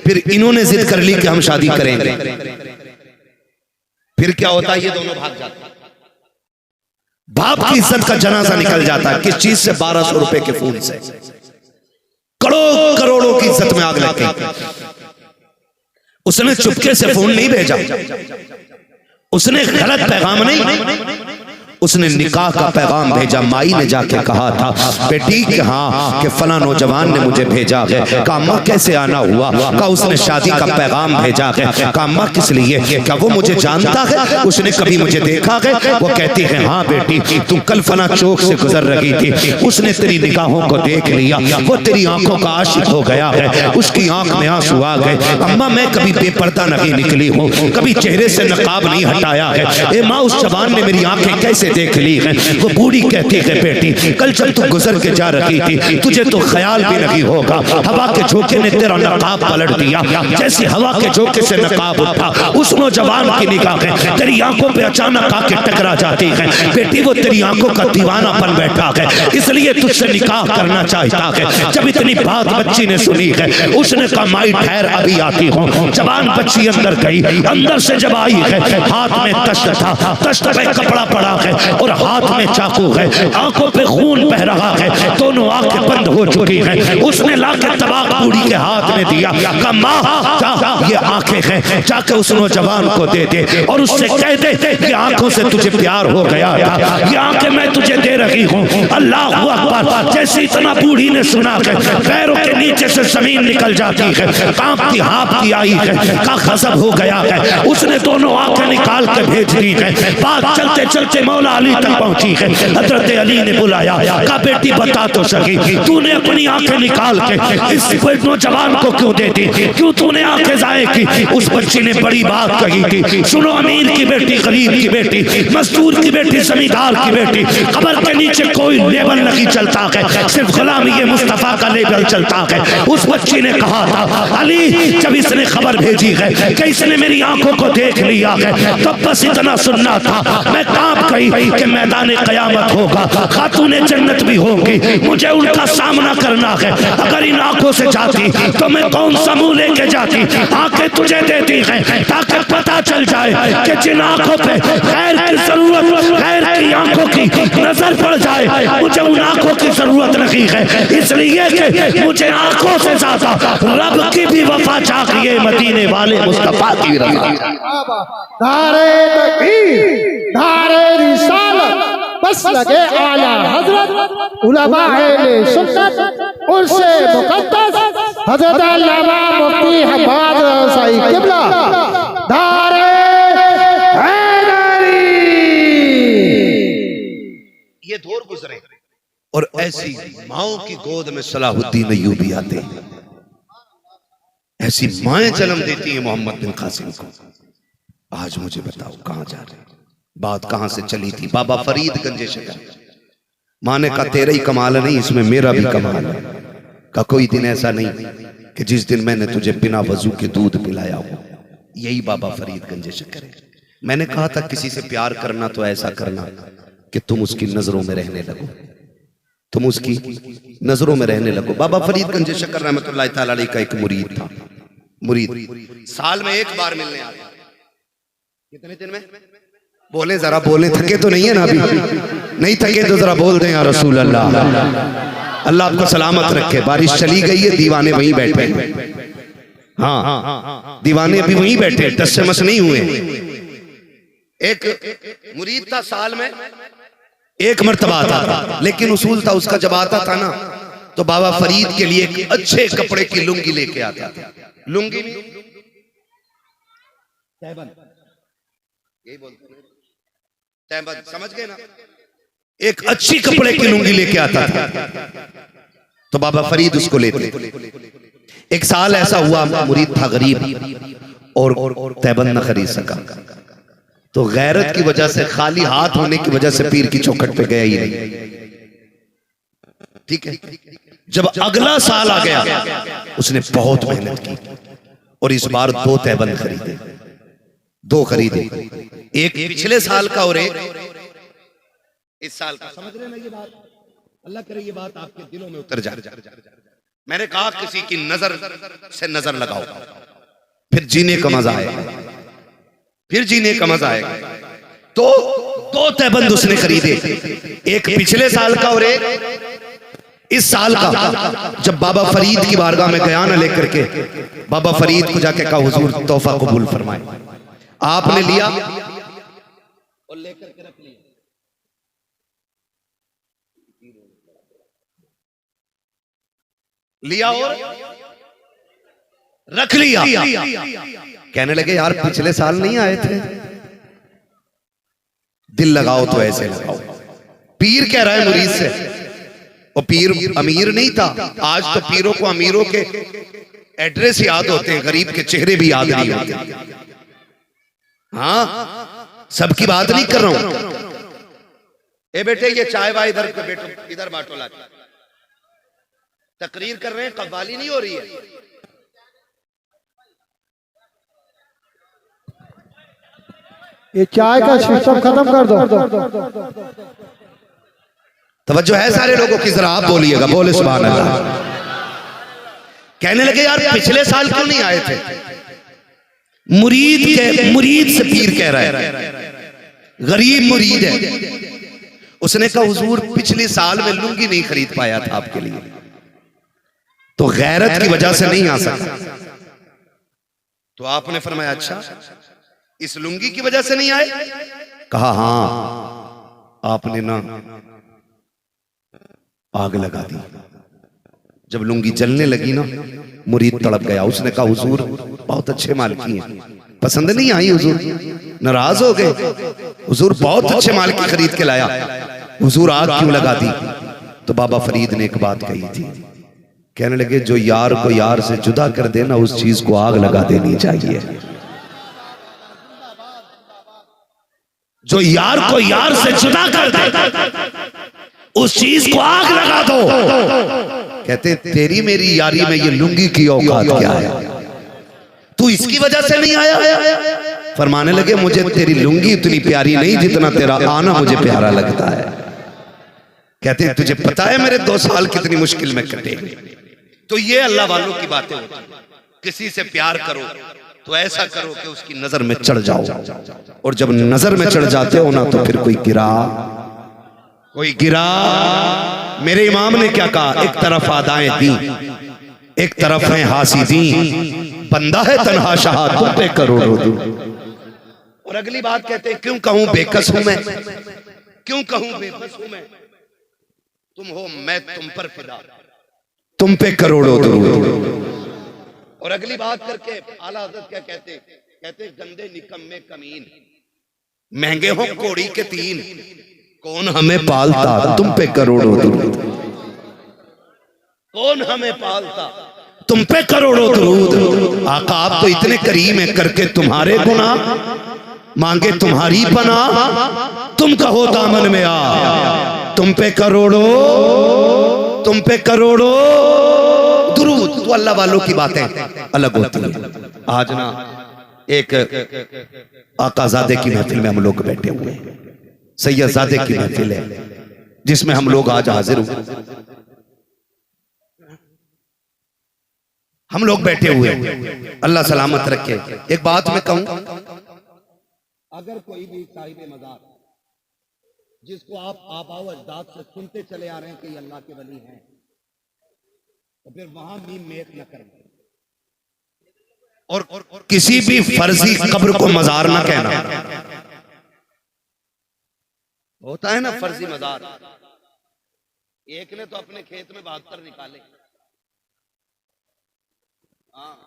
फिर इन्होंने जिद कर ली कि हम शादी करेंगे। फिर क्या होता है, ये दोनों भाग जाते हैं। बाप की इज्जत का जनाजा निकल जाता है। किस चीज से? 1200 रुपए के फूल से करोड़ों की इज्जत में आग लग गई। उसने चुपके से फोन नहीं भेजा, उसने गलत पैगाम नहीं, उसने निकाह का पैगाम भेजा। माई ने जाके कहा था बेटी कि हाँ कि फला नौजवान ने मुझे भेजा है। कहा अम्मा कैसे आना हुआ? कहा उसने शादी का पैगाम भेजा है। कहा अम्मा किस लिए? क्या वो मुझे जानता है? उसने कभी मुझे देखा है? वो कहती है हाँ बेटी तुम कल फला चौक से गुजर रही थी, उसने तेरी निगाहों को देख लिया, वो तेरी आंखों का आशिक हो गया है, उसकी आंख में आंसू आ गए। अम्मा मैं कभी बेपर्दा नहीं निकली हूँ, कभी चेहरे से नकाब नहीं हटाया है। ए माँ उस जवान ने मेरी आंखें कैसे देख ली है? वो बूढ़ी कहती है बेटी कल जब तू गुजर के जा रही थी तुझे तो ख्याल भी नहीं होगा, हवा के झोंके ने तेरा नकाब पलट दिया। जैसे हवा के झोंके से नकाब उठा, उस नौजवान की निगाहें तेरी आंखों पे अचानक आके टकरा जाती है। बेटी वो तेरी आंखों का दीवानापन बैठा है, इसलिए तुझसे निकाह करना चाहता है। जब इतनी बात बच्ची ने सुनी है, उसने कहा माई ठहर अभी आती हूँ। जवान बच्ची अंदर गई, अंदर से जब आई है हाथ में तश्त था, तश्त पे कपड़ा पड़ा है और हाथ में चाकू है, आंखों पे खून बह रहा है, दोनों आंखें बंद हो चुकी हैं। उसने लाके तबाक बूढ़ी के हाथ में दिया। कहा माँ जा ये आंखें हैं, जाके उस नौजवान को दे दे और उससे कह दे कि आंखों से तुझे प्यार हो गया था, ये आंखें मैं तुझे दे रही हूँ। अल्लाह अकबर। जैसे इतना बूढ़ी ने सुना के पैरों के नीचे से जमीन निकल जाती है, कांपती हाँफती आई है, का गजब हो गया है। उसने दोनों आंखें निकाल के भेज दी है। बात चलते चलते मौला मौला अली तक पहुंची है। हजरत अली ने बुलाया, कहा बेटी बता तो सकी, तूने अपनी आंखें निकाल के इस नौजवान को क्यों देती, क्यों तूने आंखें जाए की? उस बच्ची ने बड़ी बात कही थी, सुनो अमीर की बेटी, गरीब की बेटी, मजदूर की बेटी, जमींदार की बेटी, कब्र के नीचे कोई लेबल नहीं चलता है, सिर्फ गुलामी ये मुस्तफा का लेबल चलता है। उस बच्ची ने कहा था, अली जब इसने खबर भेजी है कि इसने मेरी आंखों को देख लिया है, तो बस इतना सुनना था, मैं कांप गई कि मैदान कयामत होगा, खातूने जन्नत भी होंगी, मुझे उनका सामना करना है। अगर इन आंखों से जाती तो मैं कौन सा मुंह लेके जाती? आंखें तुझे देती हैं ताकि पता चल जाए कि जिन आंखों पे गैर की जरूरत, गैर की आंखों की नजर पड़ जाए, मुझे उन आंखों की जरूरत नहीं है, इसलिए कि मुझे आंखों से ज्यादा रब की भी वफा चाहिए, मदीने वाले मुस्तफा की रज़ा। नारे तकबीर, नारे रिसालत, बस लगे आला हजरत, उलमा अहले सुन्नत, उर्से मुक़द्दस हजरत अल्लामा मुफ्ती हम्माद साई क़िबला, नारे हैदरी। ये दौर गुजरे और ऐसी माओ की गोद में सलाहुद्दीन अय्यूबी आते हैं, ऐसी माएं जन्म देती हैं मोहम्मद बिन कासिम को। आज मुझे बताओ कहां जा रहे हैं, बात कहां से चली थी? बाबा फरीद गंजे शकर, माँ ने कहा तेरा ही कमाल नहीं, इसमें मेरा भी कमाल है। का कोई दिन ऐसा नहीं कि जिस दिन मैंने तुझे बिना वजू के दूध पिलाया हो। यही बाबा फरीद गंजे शकर है। मैंने कहा था किसी से प्यार करना तो ऐसा करना कि तुम उसकी नजरों में रहने लगो, तुम उसकी नजरों में रहने लगो। बाबा फरीद गंजे शकर रहमतुल्लाह तआला अलैह का एक मुरीद था। मुरीद साल में एक बार मिलने आता। कितने दिन में? बोले जरा, बोले, थके तो नहीं है ना अभी? नहीं थके तो जरा बोल दें या रसूल अल्लाह। अल्लाह आपको सलामत रखे। बारिश चली गई है, दीवाने वहीं बैठे। हाँ, दीवाने अभी वहीं बैठे, टस से मस नहीं हुए। एक मुरीद था, साल में एक मर्तबा आता था, लेकिन उसूल था उसका, जब आता था ना तो बाबा फरीद के लिए एक अच्छे कपड़े की लुंगी लेके आता था। लुंगी यही बोलते हैं, तैबन, समझ गए ना? एक अच्छी कपड़े की लुंगी लेके आता था तो बाबा फरीद उसको लेते। एक साल ऐसा हुआ, मुरीद था गरीब और तैबन न खरीद सका, तो गैरत की वजह से, खाली हाथ होने की वजह से पीर की चौखट पे गया ही नहीं। ठीक है, जब अगला साल आ गया उसने बहुत मेहनत की और इस बार 2 तैबन खरीदे। 2 खरीदे, एक पिछले साल का और एक इस साल का। समझ रहे ना ये बात? अल्लाह करे ये बात आपके दिलों में उतर जाए। मैंने कहा किसी की नजर से नजर लगाओ, फिर जीने का मजा आएगा, फिर जीने का मजा आएगा। तो 2 तैबंद उसने खरीदे, एक पिछले साल का और एक इस साल का। जब बाबा फरीद की बारगाह में गया ना लेकर के, बाबा फरीद को जाके कहा हुजूर तोहफा कबूल फरमाए। आपने लिया और लेकर के रख लिया। लिया और रख लिया। कहने लगे यार पिछले साल नहीं आए थे। दिल लगाओ तो ऐसे लगाओ। पीर कह रहा है मुरीद से, और पीर अमीर नहीं था। आज तो पीरों को अमीरों के एड्रेस याद होते हैं, गरीब के चेहरे भी याद नहीं होते। हाँ, सबकी बात नहीं कर रहा हूं। ए बेटे ये चाय वाय इधर बैठो, इधर बांटो ला। तकरीर कर रहे हैं, कव्वाली नहीं हो रही है। ये चाय का सिस्टम खत्म कर दो। तवज्जो है सारे लोगों की, जरा आप बोलिएगा, बोले सुभान अल्लाह। कहने लगे यार पिछले साल क्यों नहीं आए थे? मुरीद से पीर कह रहा है, गरीब मुरीद है। उसने कहा हुजूर पिछले साल में लुंगी नहीं खरीद पाया था आपके लिए, तो गैरत की वजह से नहीं आ सका। तो आपने फरमाया अच्छा इस लुंगी की वजह से नहीं आए? कहा हाँ, आपने ना आग लगा दी। जब लुंगी जलने लगी ना, मुरीद तड़प गया। उसने कहा हुजूर बहुत अच्छे माल की हैं, पसंद नहीं आई हुजूर, नाराज हो गए। हुजूर बहुत अच्छे माल की खरीद के लाया, हुजूर आग क्यों लगा दी? तो बाबा फरीद ने एक बात कही थी, कहने लगे जो यार को यार से जुदा कर देना उस चीज को आग लगा देनी चाहिए। जो यार को यार से जुदा कर दे उस चीज को आग लगा दो। कहते तेरी मेरी यारी में ये लुंगी की औकात क्या है? तू इसकी वजह से नहीं आया? फरमाने लगे मुझे तेरी लुंगी इतनी प्यारी नहीं जितना तेरा आना मुझे प्यारा लगता है। कहते तुझे पता है मेरे 2 साल कितनी मुश्किल में कटे? तो ये अल्लाह वालों की बातें होती। किसी से प्यार करो तो ऐसा करो कि उसकी नजर में चढ़ जाओ, और जब नजर में चढ़ जाते हो ना तो फिर कोई गिरा। मेरे इमाम ने क्या कहा? एक तरफ आदाएं दी, एक तरफ है हासिदी, बंदा है तन्हा शाह तुम पे करोड़ों दूं। और अगली बात कहते हैं क्यों कहूं बेकस हूं मैं, क्यों कहूं बेबस हूं मैं, तुम हो मैं तुम पर फिदा, तुम पे करोड़ों दूं। और अगली बात करके आला हज़रत क्या कहते? कहते गंदे निकम्मे कमीन, महंगे हो कोड़ी के 3, कौन हमें पालता तुम पे करोड़ों दुरूद, कौन हमें पालता तुम पे करोड़ों दुरूद। आका आप तो इतने करीम है, करके तुम्हारे गुनाह मांगे तुम्हारी पनाह, तुम कहो दामन में आ, तुम पे करोड़ों दुरूद। तो अल्लाह वालों की बातें अलग होती है। आज ना एक आकाजादे की महफिल में हम लोग बैठे हुए हैं, सैयदजादे की महफिल है जिसमें हम लोग आज हाजिर हुए, हम लोग बैठे हुए हैं। अल्लाह सलामत रखे। एक बात मैं कहूं, अगर कोई भी साहिब मज़ार जिसको आप आबाओ अजदाद से सुनते चले आ रहे हैं कि ये अल्लाह के वली हैं, तो फिर वहां मीम मेख न करें, और किसी भी फर्जी कब्र को मजार न कहना। होता है ना फर्जी मजार। एक ने तो अपने खेत में 72 निकाले। हाँ,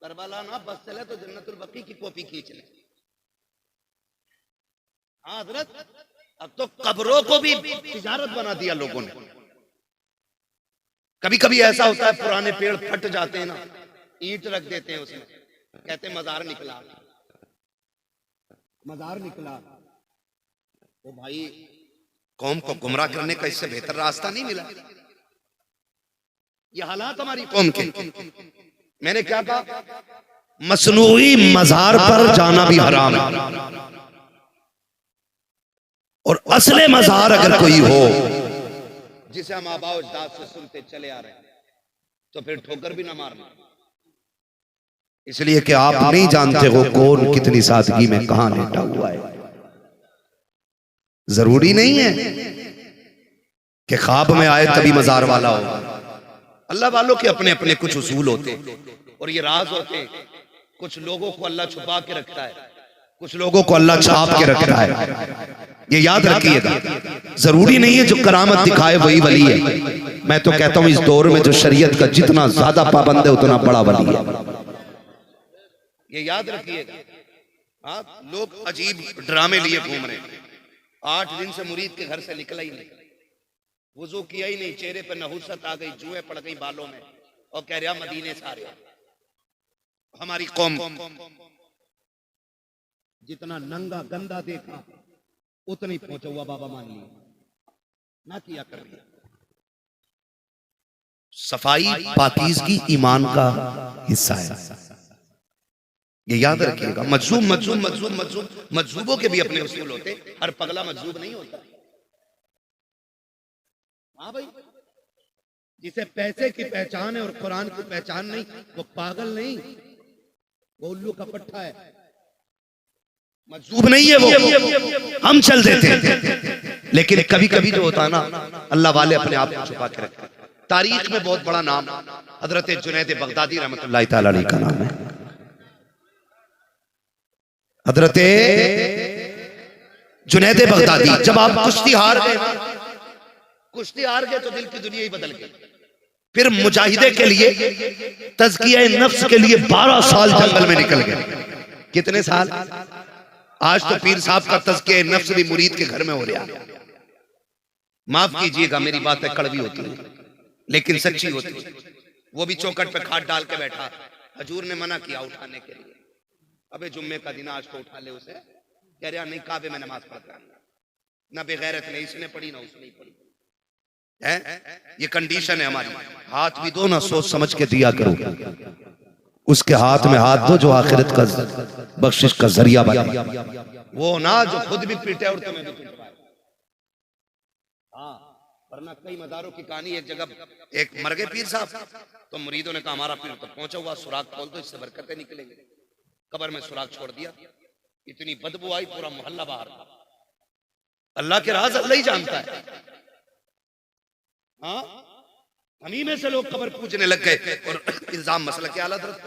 करबला ना बस चले तो जन्नतुल बकी की कॉपी खींच ले। हाँ हजरत, अब तो कब्रों को भी तिजारत बना दिया लोगों ने। कभी कभी ऐसा होता है पुराने पेड़ फट जाते हैं ना, ईंट रख देते हैं उसमें, कहते मजार निकला, मजार निकला। तो भाई कौम को गुमराह करने का इससे बेहतर रास्ता नहीं मिला। ये हालात हमारी कौम के। मैंने क्या कहा? मसनूई मजार पर जाना भी हराम है, और असले मजार अगर कोई हो जिसे हम आबाओ अजदाद से सुनते चले आ रहे हैं, तो फिर ठोकर भी ना मारना। इसलिए कि आप नहीं जानते हो कौन कितनी सादगी में कहां लेटा हुआ है। जरूरी नहीं है कि ख्वाब में आए तभी मजार वाला हो। अल्लाह वालों के अपने अपने कुछ उसूल होते और ये राज होते। कुछ लोगों को अल्लाह छुपा के रखता है, कुछ लोगों को अल्लाह छाप के रखता है। ये याद रखिएगा। जरूरी नहीं है जो करामत दिखाए वही वली है। मैं तो कहता हूं इस दौर में जो शरीयत का जितना ज्यादा पाबंद है उतना बड़ा वली है। ये याद रखिएगा। हाँ, लोग अजीब ड्रामे लिए घूम रहे हैं। 8 दिन से मुरीद के घर से निकला ही नहीं, वुजू किया ही नहीं, चेहरे पर नहुसत आ गई, जुएं पड़ गई बालों में, और कह रहा मदीने से आ रहा। हमारी कौम जितना नंगा गंदा देखा उतनी पहुंचा हुआ बाबा मान लिया ना किया कर लिया। सफाई पाकीज़गी ईमान का हिस्सा है, ये याद रखिएगा। मजजूबों के भी अपने उसूल होते, हर पगला मजजूब नहीं होता। हाँ भाई, जिसे पैसे की पहचान है और कुरान की पहचान नहीं, वो पागल नहीं, वो उल्लू का पट्टा है, मजजूब नहीं है वो। हम चल देते हैं, लेकिन कभी कभी जो होता है ना, अल्लाह वाले अपने आप को छुपा के रखते हैं। तारीख में बहुत बड़ा नाम हजरत जुनैद बगदादी रहमतुल्लाह तआला अलैह का नाम है। हजरत जुनैद बगदादी, जब आप कुश्ती हार गए तो दिल की दुनिया ही बदल गई। फिर मुजाहिदे के लिए, तज़किया नफ्स के लिए 12 साल जंगल में निकल गए। कितने साल? आज तो पीर साहब का तज़किया नफ्स भी मुरीद के घर में हो रहा है। माफ कीजिएगा मेरी बातें कड़वी होती है लेकिन सच्ची होती है। वो भी चौखट पे खाट डाल के बैठा, हजूर ने मना किया उठाने के लिए। अबे जुम्मे का दिन आज तो उठा ले उसे। कह रहा नहीं, काबे में नमाज पढ़ता है ना, बेगैरत ने इसने पढ़ी ना उसने पढ़ी है। ये कंडीशन है हमारी। हाथ भी दो ना, सोच समझ के दिया करो। उसके हाथ में हाथ दो जो आखिरत का बख्शिश का जरिया बने, वो ना जो खुद भी पीटे और तुम्हें भी पीटे। हाँ, वरना कई मदारों की कहानी। एक जगह एक मर गए पीर साहब, तो मुरीदों ने कहा हमारा पीर तो पहुंचा हुआ, सुराग खोल दो, इससे बरकतें निकलेंगे। कब्र में सुराग छोड़ दिया, इतनी बदबू आई, पूरा मोहल्ला बाहर था। अल्लाह के राज अल्लाह ही जानता है। हाँ, हम ही में से लोग कब्र पूजने लग गए और इल्जाम मसला के आला हज़रत।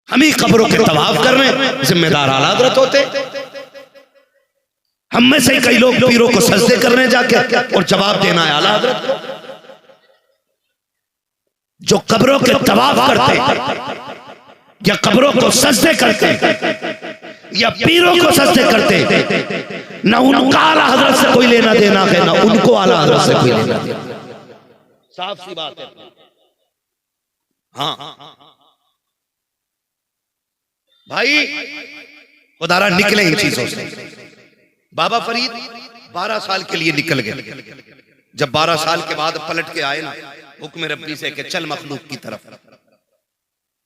हम ही कब्रों के तवाफ करने जिम्मेदार आला हज़रत होते। हम में से कई लोग पीरों को सजदे करने जाके और जवाब देना है आला हज़रत को। जो कब्रों के तवाफ करते या कब्रों को सजदे करते या पीरों को सजदे करते, ना उनका आला हज़रत से कोई लेना देना है, ना उनको आला हज़रत से कोई लेना देना। साफ सी बात है। हाँ भाई, खुदारा निकले इन चीजों से। बाबा फरीद 12 साल के लिए निकल गए। जब 12 साल के बाद पलट के आए ना हुक्म रब्बी से कि चल मखलूक की तरफ,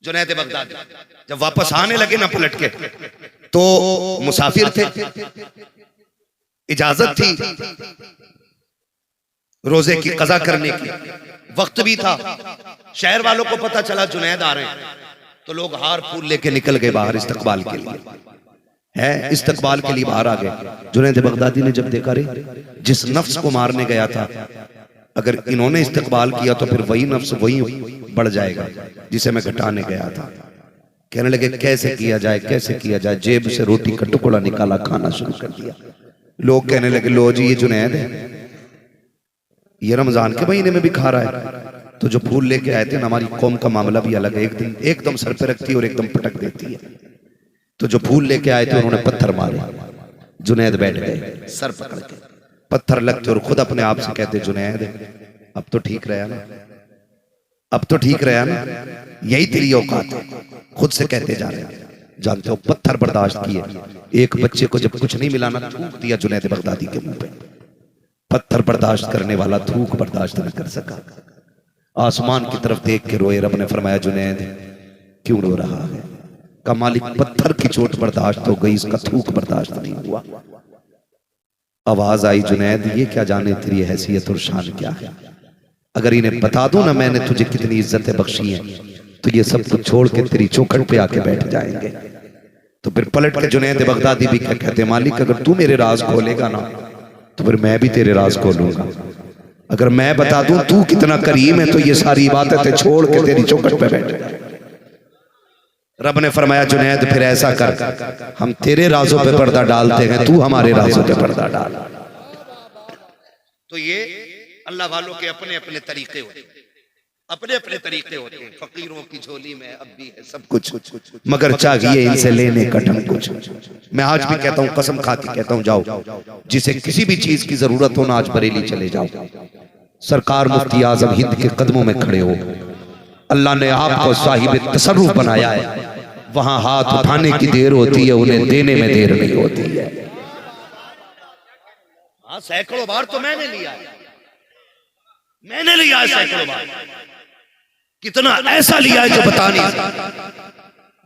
जुनैद बगदादी जब वापस आने लगे ना पलट के, तो मुसाफिर थे, इजाजत थी रोजे की कज़ा करने की, वक्त भी था। शहर वालों को पता चला जुनैद आ रहे हैं, तो लोग हार फूल लेके निकल गए बाहर इस्तकबाल के लिए। है इस्तकबाल के लिए बाहर आ गए। जुनैद बगदादी ने जब देखा रे जिस नफ्स को मारने गया था, अगर इन्होंने इस्तकबाल किया तो फिर वही नफ्स वही बढ़ जाएगा जिसे मैं घटाने गया था। कहने लगे कैसे किया जाए, कैसे किया जाए। जेब से रोटी का टुकड़ा निकाला, खाना शुरू कर दिया। लोग कहने लगे लो जी ये जुनैद है, ये रमजान के महीने में भी खा रहा है। तो जो फूल लेके आए थे ना, हमारी कौम का मामला भी अलग है। एक दिन एकदम सर पे रखती है और एकदम पटक देती है। तो जो फूल लेके आए थे उन्होंने पत्थर मारे, जुनैद बैठ गए सर पकड़ के। पत्थर लगते और खुद अपने आप से कहते जुनैद अब तो ठीक रहा ना, अब तो ठीक रहा ना, यही तेरी औकात है। खुद से कहते जा रहे हैं। जानते हो पत्थर बर्दाश्त किए। एक बच्चे को जब कुछ नहीं मिला ना, थूक दिया जुनैद बगदादी के मुंह पे। पत्थर बर्दाश्त करने वाला थूक बर्दाश्त न कर सका, आसमान की तरफ देख के रोए। रब ने फरमाया जुनैद क्यों रो रहा है? का मालिक पत्थर की चोट बर्दाश्त हो गई, इसका थूक बर्दाश्त नहीं हुआ। आवाज आई जुनैद ये क्या जाने तेरी हैसियत और शान क्या है। अगर इन्हें बता दो ना मैंने तुझे कितनी इज्जतें बख्शी हैं, तो ये सब कुछ छोड़ के तेरी चौखट पे आके बैठ जाएंगे। तो फिर पलट के जुनैद बगदादी भी क्या कहते, मालिक अगर तू मेरे राज खोलेगा ना तो फिर मैं भी तेरे राज खोलूंगा। अगर मैं बता दूं तू कितना करीम है, तो ये सारी इबादतें छोड़ के तेरी चौखट पे बैठ। रब ने फरमाया जुनैद फिर ऐसा कर, हम तेरे राजों पे पर्दा डालते हैं, तू हमारे राजों पे पर्दा डाल। तो ये अल्लाह वालों के अपने अपने तरीके होते हैं, अपने अपने तरीके होते हैं। फकीरों की झोली में अब भी है सब कुछ, मगर चाहिए इनसे लेने कठम कुछ। मैं आज भी कहता हूँ, कसम खा के कहता हूँ, जाओ जिसे किसी भी चीज की जरूरत हो ना, आज बरेली चले जाओ। सरकार मुफ्ती आजम हिंद के कदमों में खड़े हो। अल्लाह ने आपको साहिब तसर्रुफ बनाया है। वहां हाथ उठाने की देर होती है, उन्हें देने में देर नहीं होती है। हाँ, सैकड़ों बार तो मैंने लिया है, मैंने लिया है सैकड़ों बार। कितना ऐसा लिया है जो बता नहीं सकता।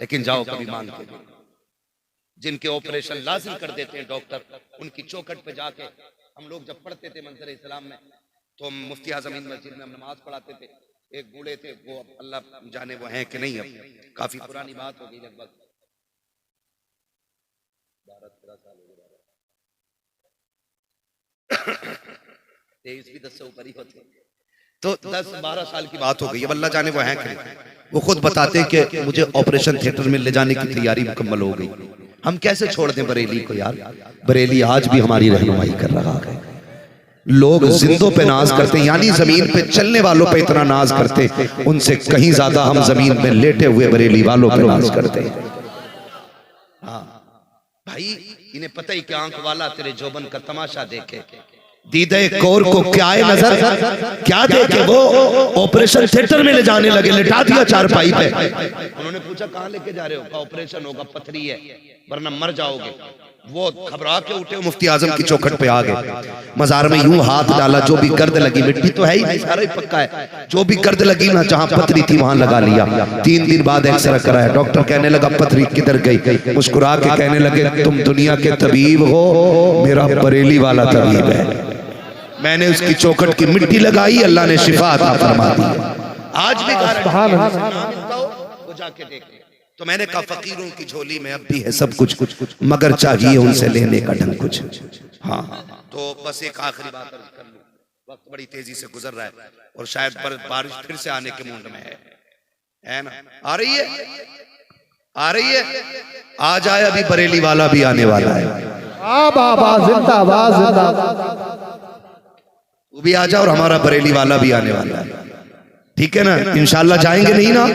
लेकिन जाओ कभी मांग के, जिनके ऑपरेशन लाजिम कर देते हैं डॉक्टर, उनकी चौखट पे जाके हम लोग जब पढ़ते थे मंजर इस्लाम में, तो मुफ्ती आजम हिंद मस्जिद में हम नमाज पढ़ाते थे। एक बूढ़े थे, वो अल्लाह जाने वो हैं कि नहीं, अब काफी पुरानी बात हो गई, लगभग 12-13 साल हो गए। 23 भी 10 से ऊपर ही होते, तो 10-12 साल की बात हो गई। अब अल्लाह जाने वो हैं कि नहीं। वो खुद बताते कि मुझे ऑपरेशन थिएटर में ले जाने की तैयारी मुकम्मल हो गई। हम कैसे छोड़ दें बरेली को यार? बरेली आज भी हमारी रहनुमाई कर रहा है। लोग जिंदों पे नाज करते हैं, यानी जमीन पे चलने वालों पे इतना नाज करते, उनसे कहीं ज्यादा हम जमीन पे लेटे हुए बरेली वालों पे नाज करते हैं। हाँ, भाई इन्हें पता ही क्या आंख वाला तेरे जोबन का तमाशा देखे, दीदे कौर को क्या है नजर, क्या देखे वो ऑपरेशन थिएटर में ले जाने लगे, लिटा दिया चारपाई पे। उन्होंने पूछा कहाँ लेके जा रहे हो, कहा ऑपरेशन होगा, पथरी है वरना मर जाओगे। वो घबरा के उठे, मुफ्ती आजम की चौखट पे आ गए, मजार में यूं हाथ डाला, जो भी गर्द लगी, मिट्टी तो है ही नहीं, सारा ही पक्का है, जो भी गर्द लगी ना जहां पथरी थी वहां लगा लिया। 3 दिन बाद एक्सरे कराया, डॉक्टर कहने लगा पथरी किधर गई, मुस्कुरा के कहने लगे तुम दुनिया के तबीब हो, मेरा बरेली वाला तबीब है। मैंने उसकी चौखट की मिट्टी लगाई, अल्लाह ने शिफा अता फरमा दी। आज भी वो जाके देख। तो मैंने कहा फकीरों की झोली में अब भी है सब कुछ, मगर चाहिए उनसे लेने का ढंग कुछ। हाँ, तो बस एक आखिरी बात अर्ज कर लूं, वक्त बड़ी तेजी से गुजर रहा है और शायद पर बारिश फिर से आने के मूड में है ना? आ रही है, आ रही है, आ जाए, अभी बरेली वाला भी आने वाला है। जिंदाबाद जिंदाबाद, वो भी आ जाए और हमारा बरेली वाला भी आने वाला है, ठीक है ना? इंशाल्लाह जाएंगे नहीं ना,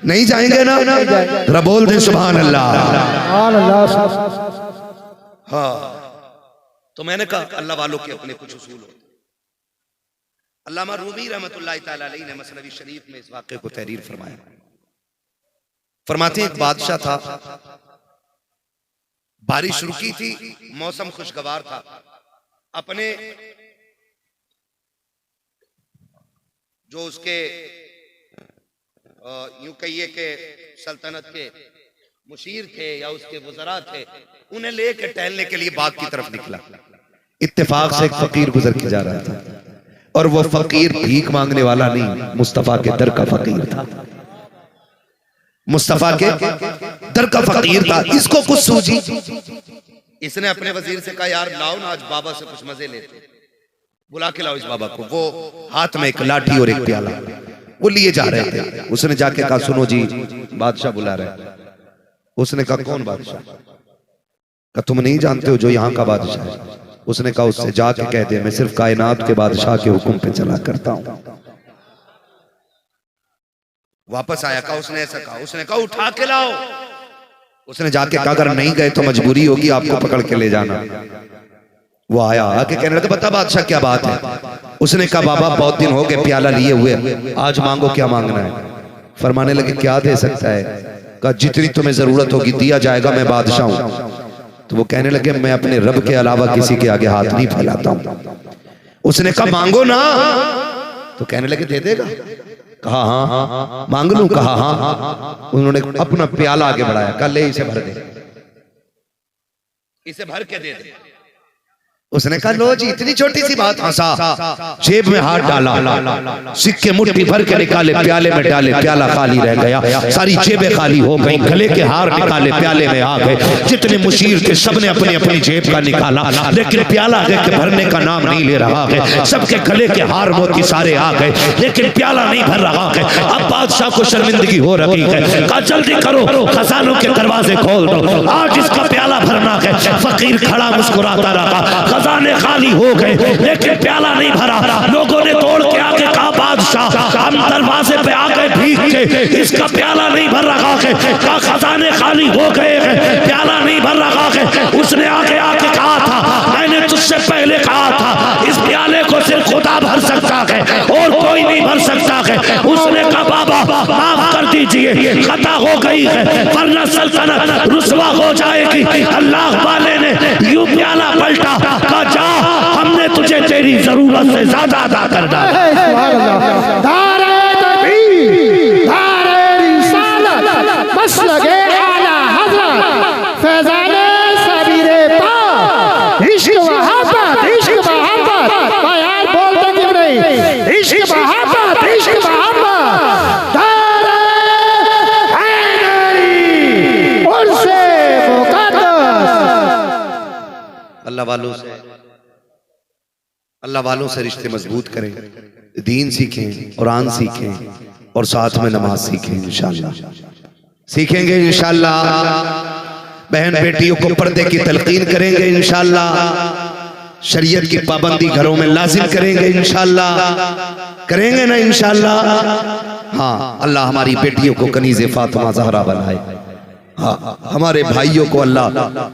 नहीं जाएंगे ना? जरा बोल दे सुभान अल्लाह। हाँ, तो मैंने कहा अल्लाह वालों के अपने कुछ उसूल होते। अल्लामा रूमी रहमतुल्लाह तआला अलैहि ने मसनवी शरीफ में इस वाक़े को तहरीर फरमाया। फरमाते एक बादशाह था, बारिश रुकी थी, मौसम खुशगवार था, अपने जो उसके यूं कहिए कि सल्तनत के मुशीर थे या उसके वज़रा थे, उन्हें लेकर टहलने के लिए बाग की तरफ निकला। इत्तेफाक से एक फकीर गुजर के जा रहा था, और वो फकीर भीख मांगने वाला नहीं, मुस्तफा के दर का फकीर था। मुस्तफा के दर का फकीर था। इसको कुछ सूझी, इसने अपने वजीर से कहा यार लाओ ना, आज बाबा से कुछ मजे लेते, बुला के लाओ इस बाबा को। वो हाथ में एक लाठी और एक प्याला वो लिए जा रहे थे। उसने जाके कहा सुनो जी, बादशाह बुला रहे। उसने कहा कौन बादशाह? कहा तुम नहीं जानते हो जो यहाँ का बादशाह है? उसने कहा उससे जाके कह दे मैं सिर्फ कायनात के बादशाह के हुक्म पे चला करता हूँ। वापस आया, कहा उसने ऐसा कहा, उसने कहा उठा के लाओ। उसने जाके कहा अगर नहीं गए तो मजबूरी होगी, आपको पकड़ के ले जाना। वो आया, आके कहने लगा बता बादशाह क्या बात है? उसने कहा बाबा बहुत दिन हो गए प्याला लिए हुए, आज मांगो क्या मांगना है? फरमाने लगे क्या दे सकता है? कहा जितनी तुम्हें जरूरत होगी दिया जाएगा, मैं बादशाह हूं। तो वो कहने लगे मैं अपने रब के अलावा किसी के आगे हाथ नहीं फैलाता हूं। उसने कहा मांगो ना। तो कहने लगे दे देगा? कहा हाँ मांग लूं? कहा हाँ। उन्होंने अपना प्याला आगे बढ़ाया, कहा ले इसे भर दे, इसे भर के दे दे। उसने कहा लो जी इतनी छोटी सी बात। हंसा, जेब में हाथ डाला, सिक्के मुट्ठी भर के निकाले, प्याले में डाले, प्याला खाली रह गया, सारी जेबें खाली हो गई। गले के हार निकाले, प्याले में आ गए। जितने मुशीर थे सबने अपनी अपनी जेब का निकाला, लेकिन प्याला आगे के भरने का नाम नहीं ले रहा है। सबके गले के हार मोती सारे आ गए, लेकिन प्याला नहीं भर रहा है। अब बादशाह को शर्मिंदगी हो रही है। कहा जल्दी करो, खजानों के दरवाजे खोल दो, आज इसका प्याला भरना है। फकीर खड़ा मुस्कुराता रहा, खजाने खाली हो गए लेकिन प्याला नहीं भरा। लोगों ने तोड़ के आके कहा बादशाह हम दरवाजे पे आ गए भीख के, इसका प्याला नहीं भर रहा है। कहा खजाने खाली हो गए हैं, प्याला नहीं भर रहा है। उसने आगे आके कहा था मैंने तुझसे पहले कहा था इस प्याले को सिर्फ खुदा भर सकता है और कोई नहीं भर सकता है। उसने कहा बाबा माफ कर दीजिए, खता हो गई है वरना सल्तनत रुसवा हो जाएगी। अल्लाह वाले ने यूं प्याला पलटा, कहा जा हमने तुझे तेरी जरूरत से ज्यादा अदा कर डाला। अल्लाह वालों से रिश्ते मजबूत करें, दीन सीखें, कुरान सीखें और साथ में नमाज सीखें। इंशाअल्लाह सीखेंगे, इंशाअल्लाह बहन बेटियों को पर्दे की तलकीन करेंगे, इंशाअल्लाह शरीयत की पाबंदी घरों में लाजिम करेंगे, इंशाअल्लाह करेंगे ना इंशाअल्लाह। हाँ, अल्लाह हमारी बेटियों को कनीज़े फातिमा ज़हरा बनाए, हाँ, हमारे भाइयों को अल्लाह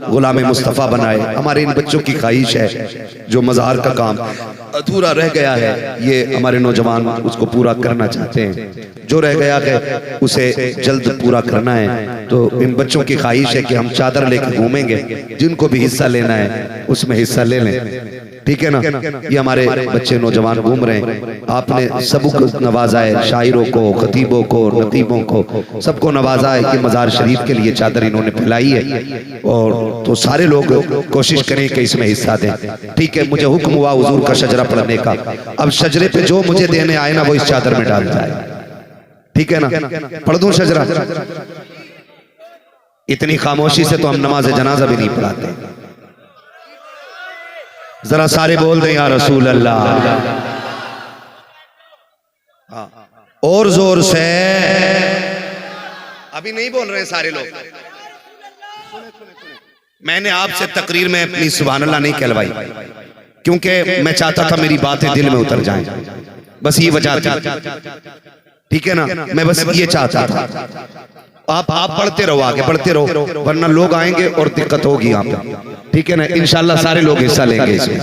गुलाम मुस्तफ़ा बनाए। हमारे इन बच्चों की ख्वाहिश है जो मज़ार का काम अधूरा रह गया है, ये हमारे नौजवान उसको पूरा करना चाहते हैं। जो रह गया है उसे जल्द पूरा करना है। तो इन बच्चों की ख्वाहिश है कि हम चादर लेकर घूमेंगे, जिनको भी हिस्सा लेना है उसमें हिस्सा ले लें, ठीक है ना। ये हमारे बच्चे नौजवान घूम रहे हैं, आपने सबको नवाजा है, शायरों को, खतीबों को, नतीबों को, सबको नवाजा है कि मज़ार शरीफ के लिए चादर इन्होंने फैलाई है। और तो सारे लोग कोशिश करें कि इसमें हिस्सा दें, ठीक है। मुझे हुक्म हुआ हुजूर का शजरा पढ़ने का, अब शजरे पे जो मुझे देने आए ना वो इस चादर में डाल जाए, ठीक है ना। पढ़ दूं शजरा? इतनी खामोशी से तो हम नमाज जनाजा भी नहीं पढ़ाते। जरा सारे बोल दें या रसूल अल्लाह, और जोर से। अभी नहीं बोल रहे सारे लोग। मैंने आपसे तकरीर में अपनी सुभान अल्लाह नहीं कहलवाई, क्योंकि मैं चाहता था मेरी बातें दिल में उतर जाएं, बस ये वजह थी, ठीक है ना। मैं बस ये चाहता था। आप पढ़ते रहो, आगे बढ़ते रहो, वरना लोग आएंगे और दिक्कत होगी यहाँ पे, ठीक है ना। इंशाल्लाह सारे लोग हिस्सा लेंगे इसमें,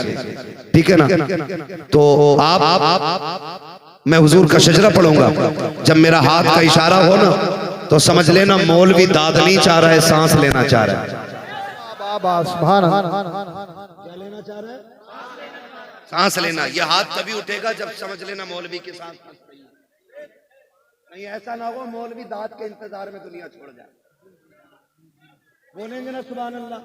ठीक है ना। तो आप मैं हुजूर का शजरा पढ़ूंगा, जब मेरा हाथ का इशारा हो ना तो समझ लेना मौलवी दाद नहीं चाह रहा है, सांस लेना चाह रहा है। क्या लेना चाह रहा है? सांस लेना। ये हाथ तभी उठेगा जब समझ लेना मौलवी की सांस नहीं। ऐसा ना हो मौलवी दाद के इंतजार में दुनिया छोड़ जाए। बोलेंगे ना सुभान अल्लाह?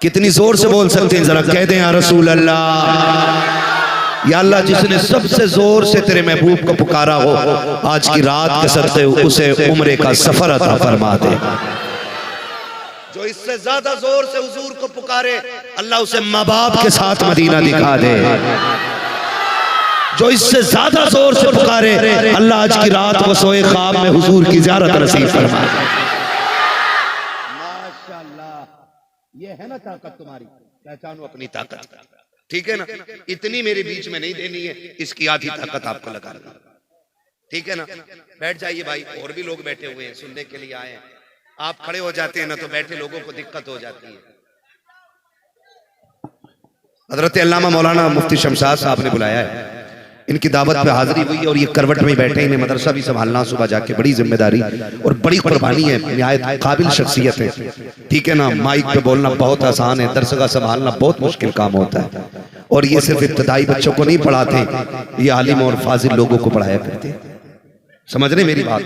कितनी जोर से बोल सकते हैं, जरा कह दें या रसूल अल्लाह। या अल्लाह, जिसने सबसे जोर से तेरे महबूब को पुकारा हो, आज की रात के सदक़े उसे उम्रे का सफर अता फरमा दे। जो इससे ज्यादा जोर से हुजूर को पुकारे, अल्लाह उसे माँ बाप के साथ मदीना दिखा दे। जो इससे ज्यादा जोर से पुकारे, अल्लाह आज की रात वो सोए ख्वाब में हुजूर की ज़ियारत नसीब फरमा। माशाअल्लाह, ये है ना ताकत तुम्हारी, पहचानो अपनी ताकत, ठीक है ना। इतनी मेरे बीच में नहीं देनी है, इसकी आधी ताकत आपको लगा देना, ठीक है ना। बैठ जाइए भाई, और भी लोग बैठे हुए हैं, सुनने के लिए आए हैं। आप खड़े हो जाते हैं ना तो बैठे लोगों को दिक्कत हो जाती है। हजरत अल्लामा मौलाना मुफ्ती शमशाद साहब ने बुलाया है, इनकी दावत पे हाजिरी हुई और ये करवट में बैठे, इन्हें मदरसा भी संभालना सुबह जाके बड़ी जिम्मेदारी और बड़ी कुर्बानी है, निहायत काबिल शख्सियत है, ठीक है ना। माइक पे बोलना बहुत आसान है, दरसगाह संभालना बहुत मुश्किल काम होता है। और ये सिर्फ इब्तदाई बच्चों को नहीं पढ़ाते, ये आलिम और फाजिल लोगों को पढ़ाया करते। समझ रहे मेरी बात?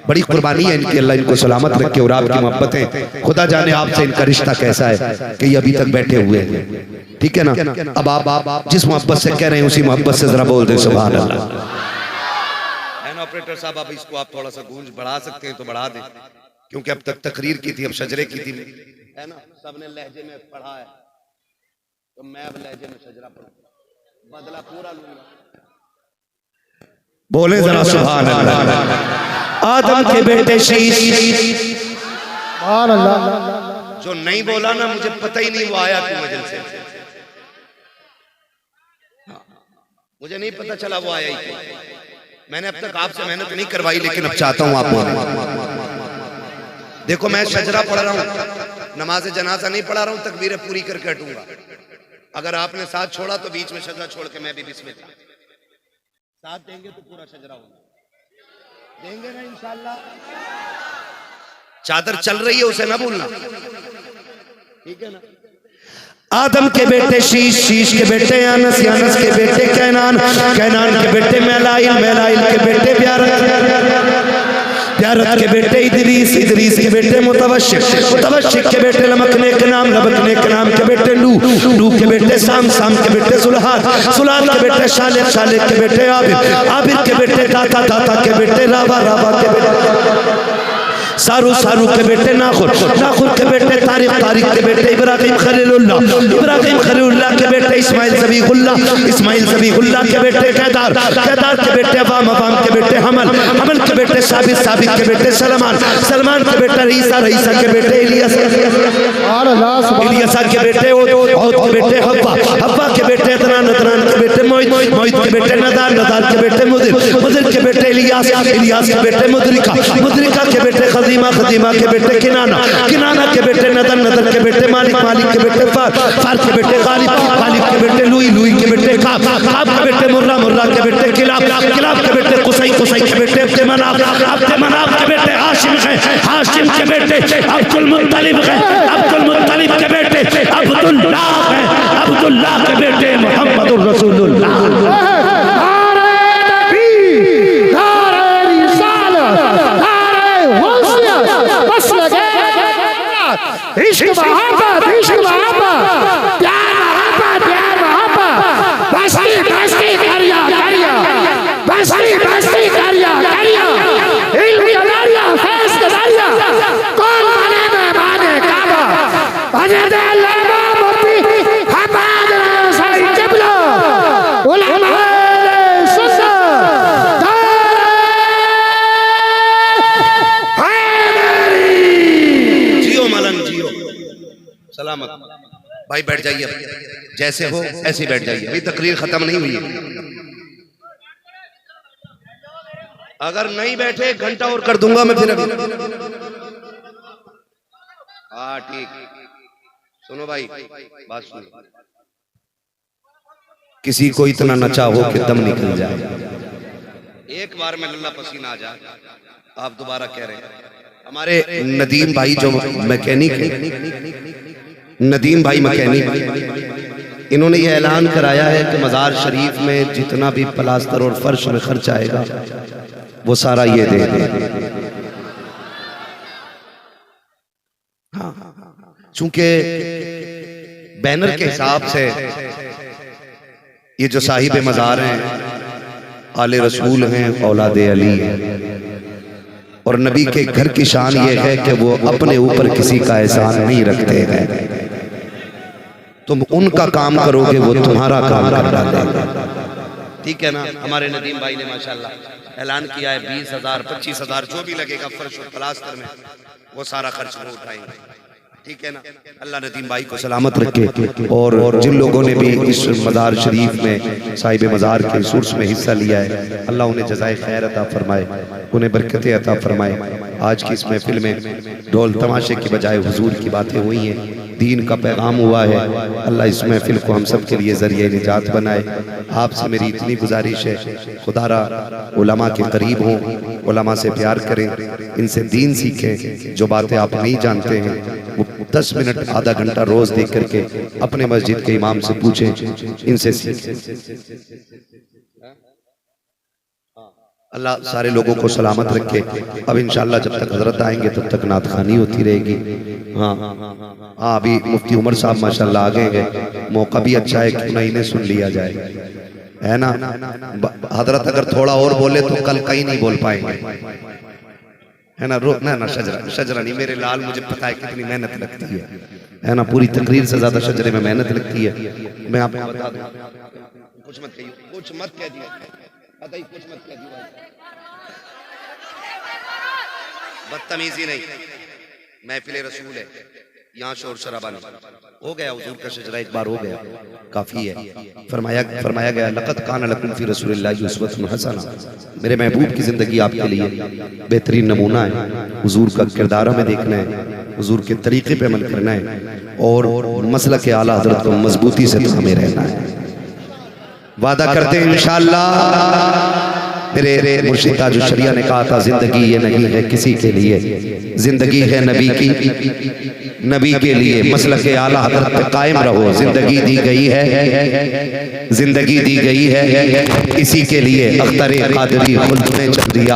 बड़ी कुर्बानी है इनकी, अल्लाह इनको सलामत रखे और आपकी मोहब्बतें, खुदा जाने आपसे इनका रिश्ता कैसा है कि ये अभी तक बैठे हुए हैं, ठीक है ना। अब आप जिस मोहब्बत से कह रहे हैं उसी मोहब्बत से जरा बोल दें सुभान अल्लाह। है ना ऑपरेटर साहब, आप इसको आप थोड़ा सा गूंज बढ़ा सकते हैं तो बढ़ा दें, क्योंकि अब तक तकरीर की थी, अब शजरे की थी, है ना। सबने लहजे में पढ़ा है तो मैं अब लहजे में शजरा पढ़ूंगा, बदला पूरा लूंगा। बोले जरा सुभान अल्लाह। आदम के बेटे शीश, सुभान अल्लाह। जो नहीं बोला ना, मुझे पता ही नहीं वो आया क्यों वजह से, मुझे नहीं पता चला वो आया ही क्यों। मैंने अब तक आपसे मेहनत नहीं करवाई, लेकिन अब चाहता हूं आप बोलें। देखो मैं शजरा पढ़ रहा हूं, नमाज जनाजा नहीं पढ़ा रहा हूं, तकबीरें पूरी करके हटूंगा। अगर आपने साथ छोड़ा तो बीच में शजरा छोड़ के मैं भी बिस्मिल्लाह। साथ देंगे तो पूरा शजरा होगा, देंगे ना इंशाल्लाह। चादर चल रही है उसे ना भूलना, ठीक है ना। आदम के बेटे शीश, शीश के बेटे अनस, अनस के बेटे कैनान, कैनान के बेटे मैलाइल, मैलाइल के बेटे प्यारत, प्यारत के बेटे इदरीस, इदरीस के बेटे मुतवश्शिक, मुतवश्शिक के बेटे लमकने के नाम, लमकने के नाम के बेटे लू, लू के बेटे साम, साम के बेटे सुलहात, सुलहात के बेटे शालिक, शालिक के बेटे आबिर, आबिर के बेटे दाता, दाता के बेटे रावा, रावा के बेटे सारू, सारू के बेटे नाखुर, नाखुर के बेटे तारिक, तारिक के बेटे इब्राहिम खलीलुल्लाह, इब्राहिम खलीलुल्लाह के बेटे इस्माइल ज़बीहुल्लाह, इस्माइल ज़बीहुल्लाह के बेटे केदार, केदार के बेटे अवाम, अवाम के बेटे हमल, हमल के बेटे साबित, साबित के बेटे सलमान, सलमान के बेटा ईसा, ईसा के बेटे इलियास, इलियासा के बेटे औद के बेटे हव्वा, हव्वा के बेटे अदनान, अदनान के बेटे मोइद, मोइद के बेटे नदार, नदार के बेटे मुदिर, मुदिर के बेटे इलियास, इलियास के बेटे मुदरिका, मुदरिका के बेटे खदीमा, खदीमा के बेटे किनाना, किनाना के बेटे नदर, नदर के बेटे मालिक, मालिक के बेटे फार, फार के बेटे गालिब, गालिब के बेटे लुई, लुई के बेटे काब, काब के बेटे मुर्रा, मुर्रा के बेटे किलाब, किलाब के बेटे कुसै, कुसै के बेटे अब्दे मनाफ, अब्दे मनाफ के बेटे हाशिम है, हाशिम के बेटे अब्दुल मुत्तलिब है, अब्दुल मुत्तलिब के बेटे अब्दुल्लाह है, अब्दुल्लाह के बेटे मोहम्मदुर रसूलुल्लाह। इश्क मोहब्बत, इश्क मोहब्बत, प्यार मोहब्बत, प्यार मोहब्बत, बस्ती बस्ती करिया करिया, बस्ती बस्ती करिया करिया, इल्म का दरिया, फैज़ का दरिया, कौन बने मेहमान काबा, हज़रत अल्लामा मुफ्ती हम्माद रज़ाई क़िबला, उलमा सलामत भाई, बैठ जाइए, जैसे हो ऐसे बैठ जाइए, अभी तकरीर खत्म नहीं हुई है। अगर नहीं बैठे 1 घंटा और कर दूंगा मैं फिर। हाँ ठीक, सुनो भाई, बात सुनो। किसी को इतना नचा हो कि दम निकल जाए, एक बार में लल्ला पसीना आ जाए। आप दोबारा कह रहे हैं, हमारे नदीम भाई जो मैकेनिक है, नदीम भाई मैकेनिक, इन्होंने ये ऐलान कराया है कि मज़ार शरीफ में जितना भी प्लास्टर और फर्श में खर्च आएगा वो सारा ये दे दे। हाँ, चूंकि बैनर के हिसाब से ये जो साहिब मज़ार हैं आले रसूल हैं, औलादे अली हैं, और नबी के घर की शान ये है कि वो अपने ऊपर किसी का एहसान नहीं रखते हैं। तुम उनका काम करोगे वो तुम्हारा काम कर डालेगा, ठीक है ना। हमारे नदीम भाई ने माशाल्लाह ऐलान किया है 20,000 25,000 जो भी लगेगा फर्श और प्लास्टर में वो सारा खर्च वो उठाएंगे, ठीक है ना। अल्लाह नदीम भाई को सलामत रखे। और जिन लोगों ने भी इस मज़ार शरीफ में साहिब मज़ार के सुर्स में हिस्सा लिया है, अल्लाह उन्हें जज़ाए खैर अता फरमाए, उन्हें बरकतें अता फरमाए। आज की इस महफिल में ढोल तमाशे की बजाय हुजूर की बातें हुई हैं, दीन का पैगाम हुआ है। अल्लाह इस महफिल को हम सब के लिए ज़रिए निजात बनाए। आपसे मेरी इतनी गुजारिश है, खुदारा उलमा के करीब हों, उलमा से प्यार करें, इनसे दीन सीखें। जो बातें आप नहीं जानते हैं वो 10 मिनट आधा घंटा रोज़ देख करके अपने मस्जिद के इमाम से पूछें, इनसे सीखें। अल्लाह सारे लोगों को सलामत रखे। अब इंशाअल्लाह जब तक हजरत आएंगे तब तक नात खानी होती रहेगी। हाँ हाँ, अभी मुफ्ती उमर साहब माशाअल्लाह आ गए हैं, मौका भी अच्छा है क्यों ना इन्हें सुन लिया जाए, है ना। हजरत अगर थोड़ा और बोले तो कल कहीं नहीं बोल पाएंगे, है ना। रोकना ना, शजरा शजरा नहीं, मेरे लाल मुझे पता है कितनी मेहनत लगती है ना। पूरी तकरीर से ज्यादा शजरे में मेहनत लगती है। मैं आपको बता दूं, कुछ मत कहिए, कुछ मत कह दिया, कुछ मत कह दिया, बदतमीजी नहीं। महफिल रसूल है, यहाँ शोर शराबा नहीं। हो गया हुजूर का शजरा एक बार हो गया, काफी है। फरमाया गया लक़द कान लकुम फी रसूलिल्लाहि उस्वतुन हसना, मेरे महबूब की जिंदगी आपके लिए बेहतरीन नमूना है। हुजूर का किरदार हमें देखना है, हुजूर के तरीके पे अमल करना है और मसलक आला हजरत को मजबूती से थामे रहना है। वादा करते हैं इंशाअल्लाह। मेरे मुर्शिद ताज शरिया ने कहा था, जिंदगी ये नहीं है किसी के लिए, जिंदगी है नबी की, नबी के लिए। मसलक आला हज़रत पे कायम रहो। जिंदगी दी गई है, जिंदगी दी गई है इसी के लिए। अख्तर कादरी खुल्द ने चल दिया,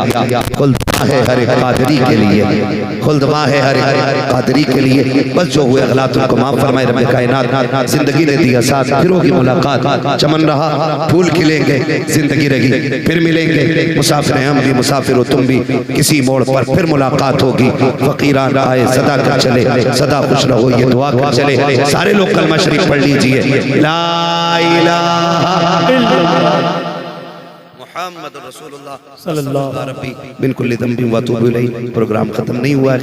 खुल्द है हर कादरी के लिए, खुल्द है हर कादरी के लिए। बस जो हुए गलतियों को माफ फरमाए रब्बे कायनात। जिंदगी ने दिया साथ, फिर होगी मुलाकात, चमन रहा फूल खिलेंगे, जिंदगी रही फिर मिलेंगे। मुसाफिर हैं हम भी, मुसाफिर हो तुम भी, किसी मोड़ पर फिर मुलाकात होगी। फकीरान आए सदा कर चले, सदा खुश रहो ये दुआ कर चले। सारे लोग कलमा शरीफ पढ़ लीजिए, ला इलाहा इल्लल्लाह मुहम्मद रसूलुल्लाह सल्लल्लाहु रब्बी बिन कुल्ली ज़ंबिन व अतूबु इलैह। प्रोग्राम खत्म नहीं हुआ है।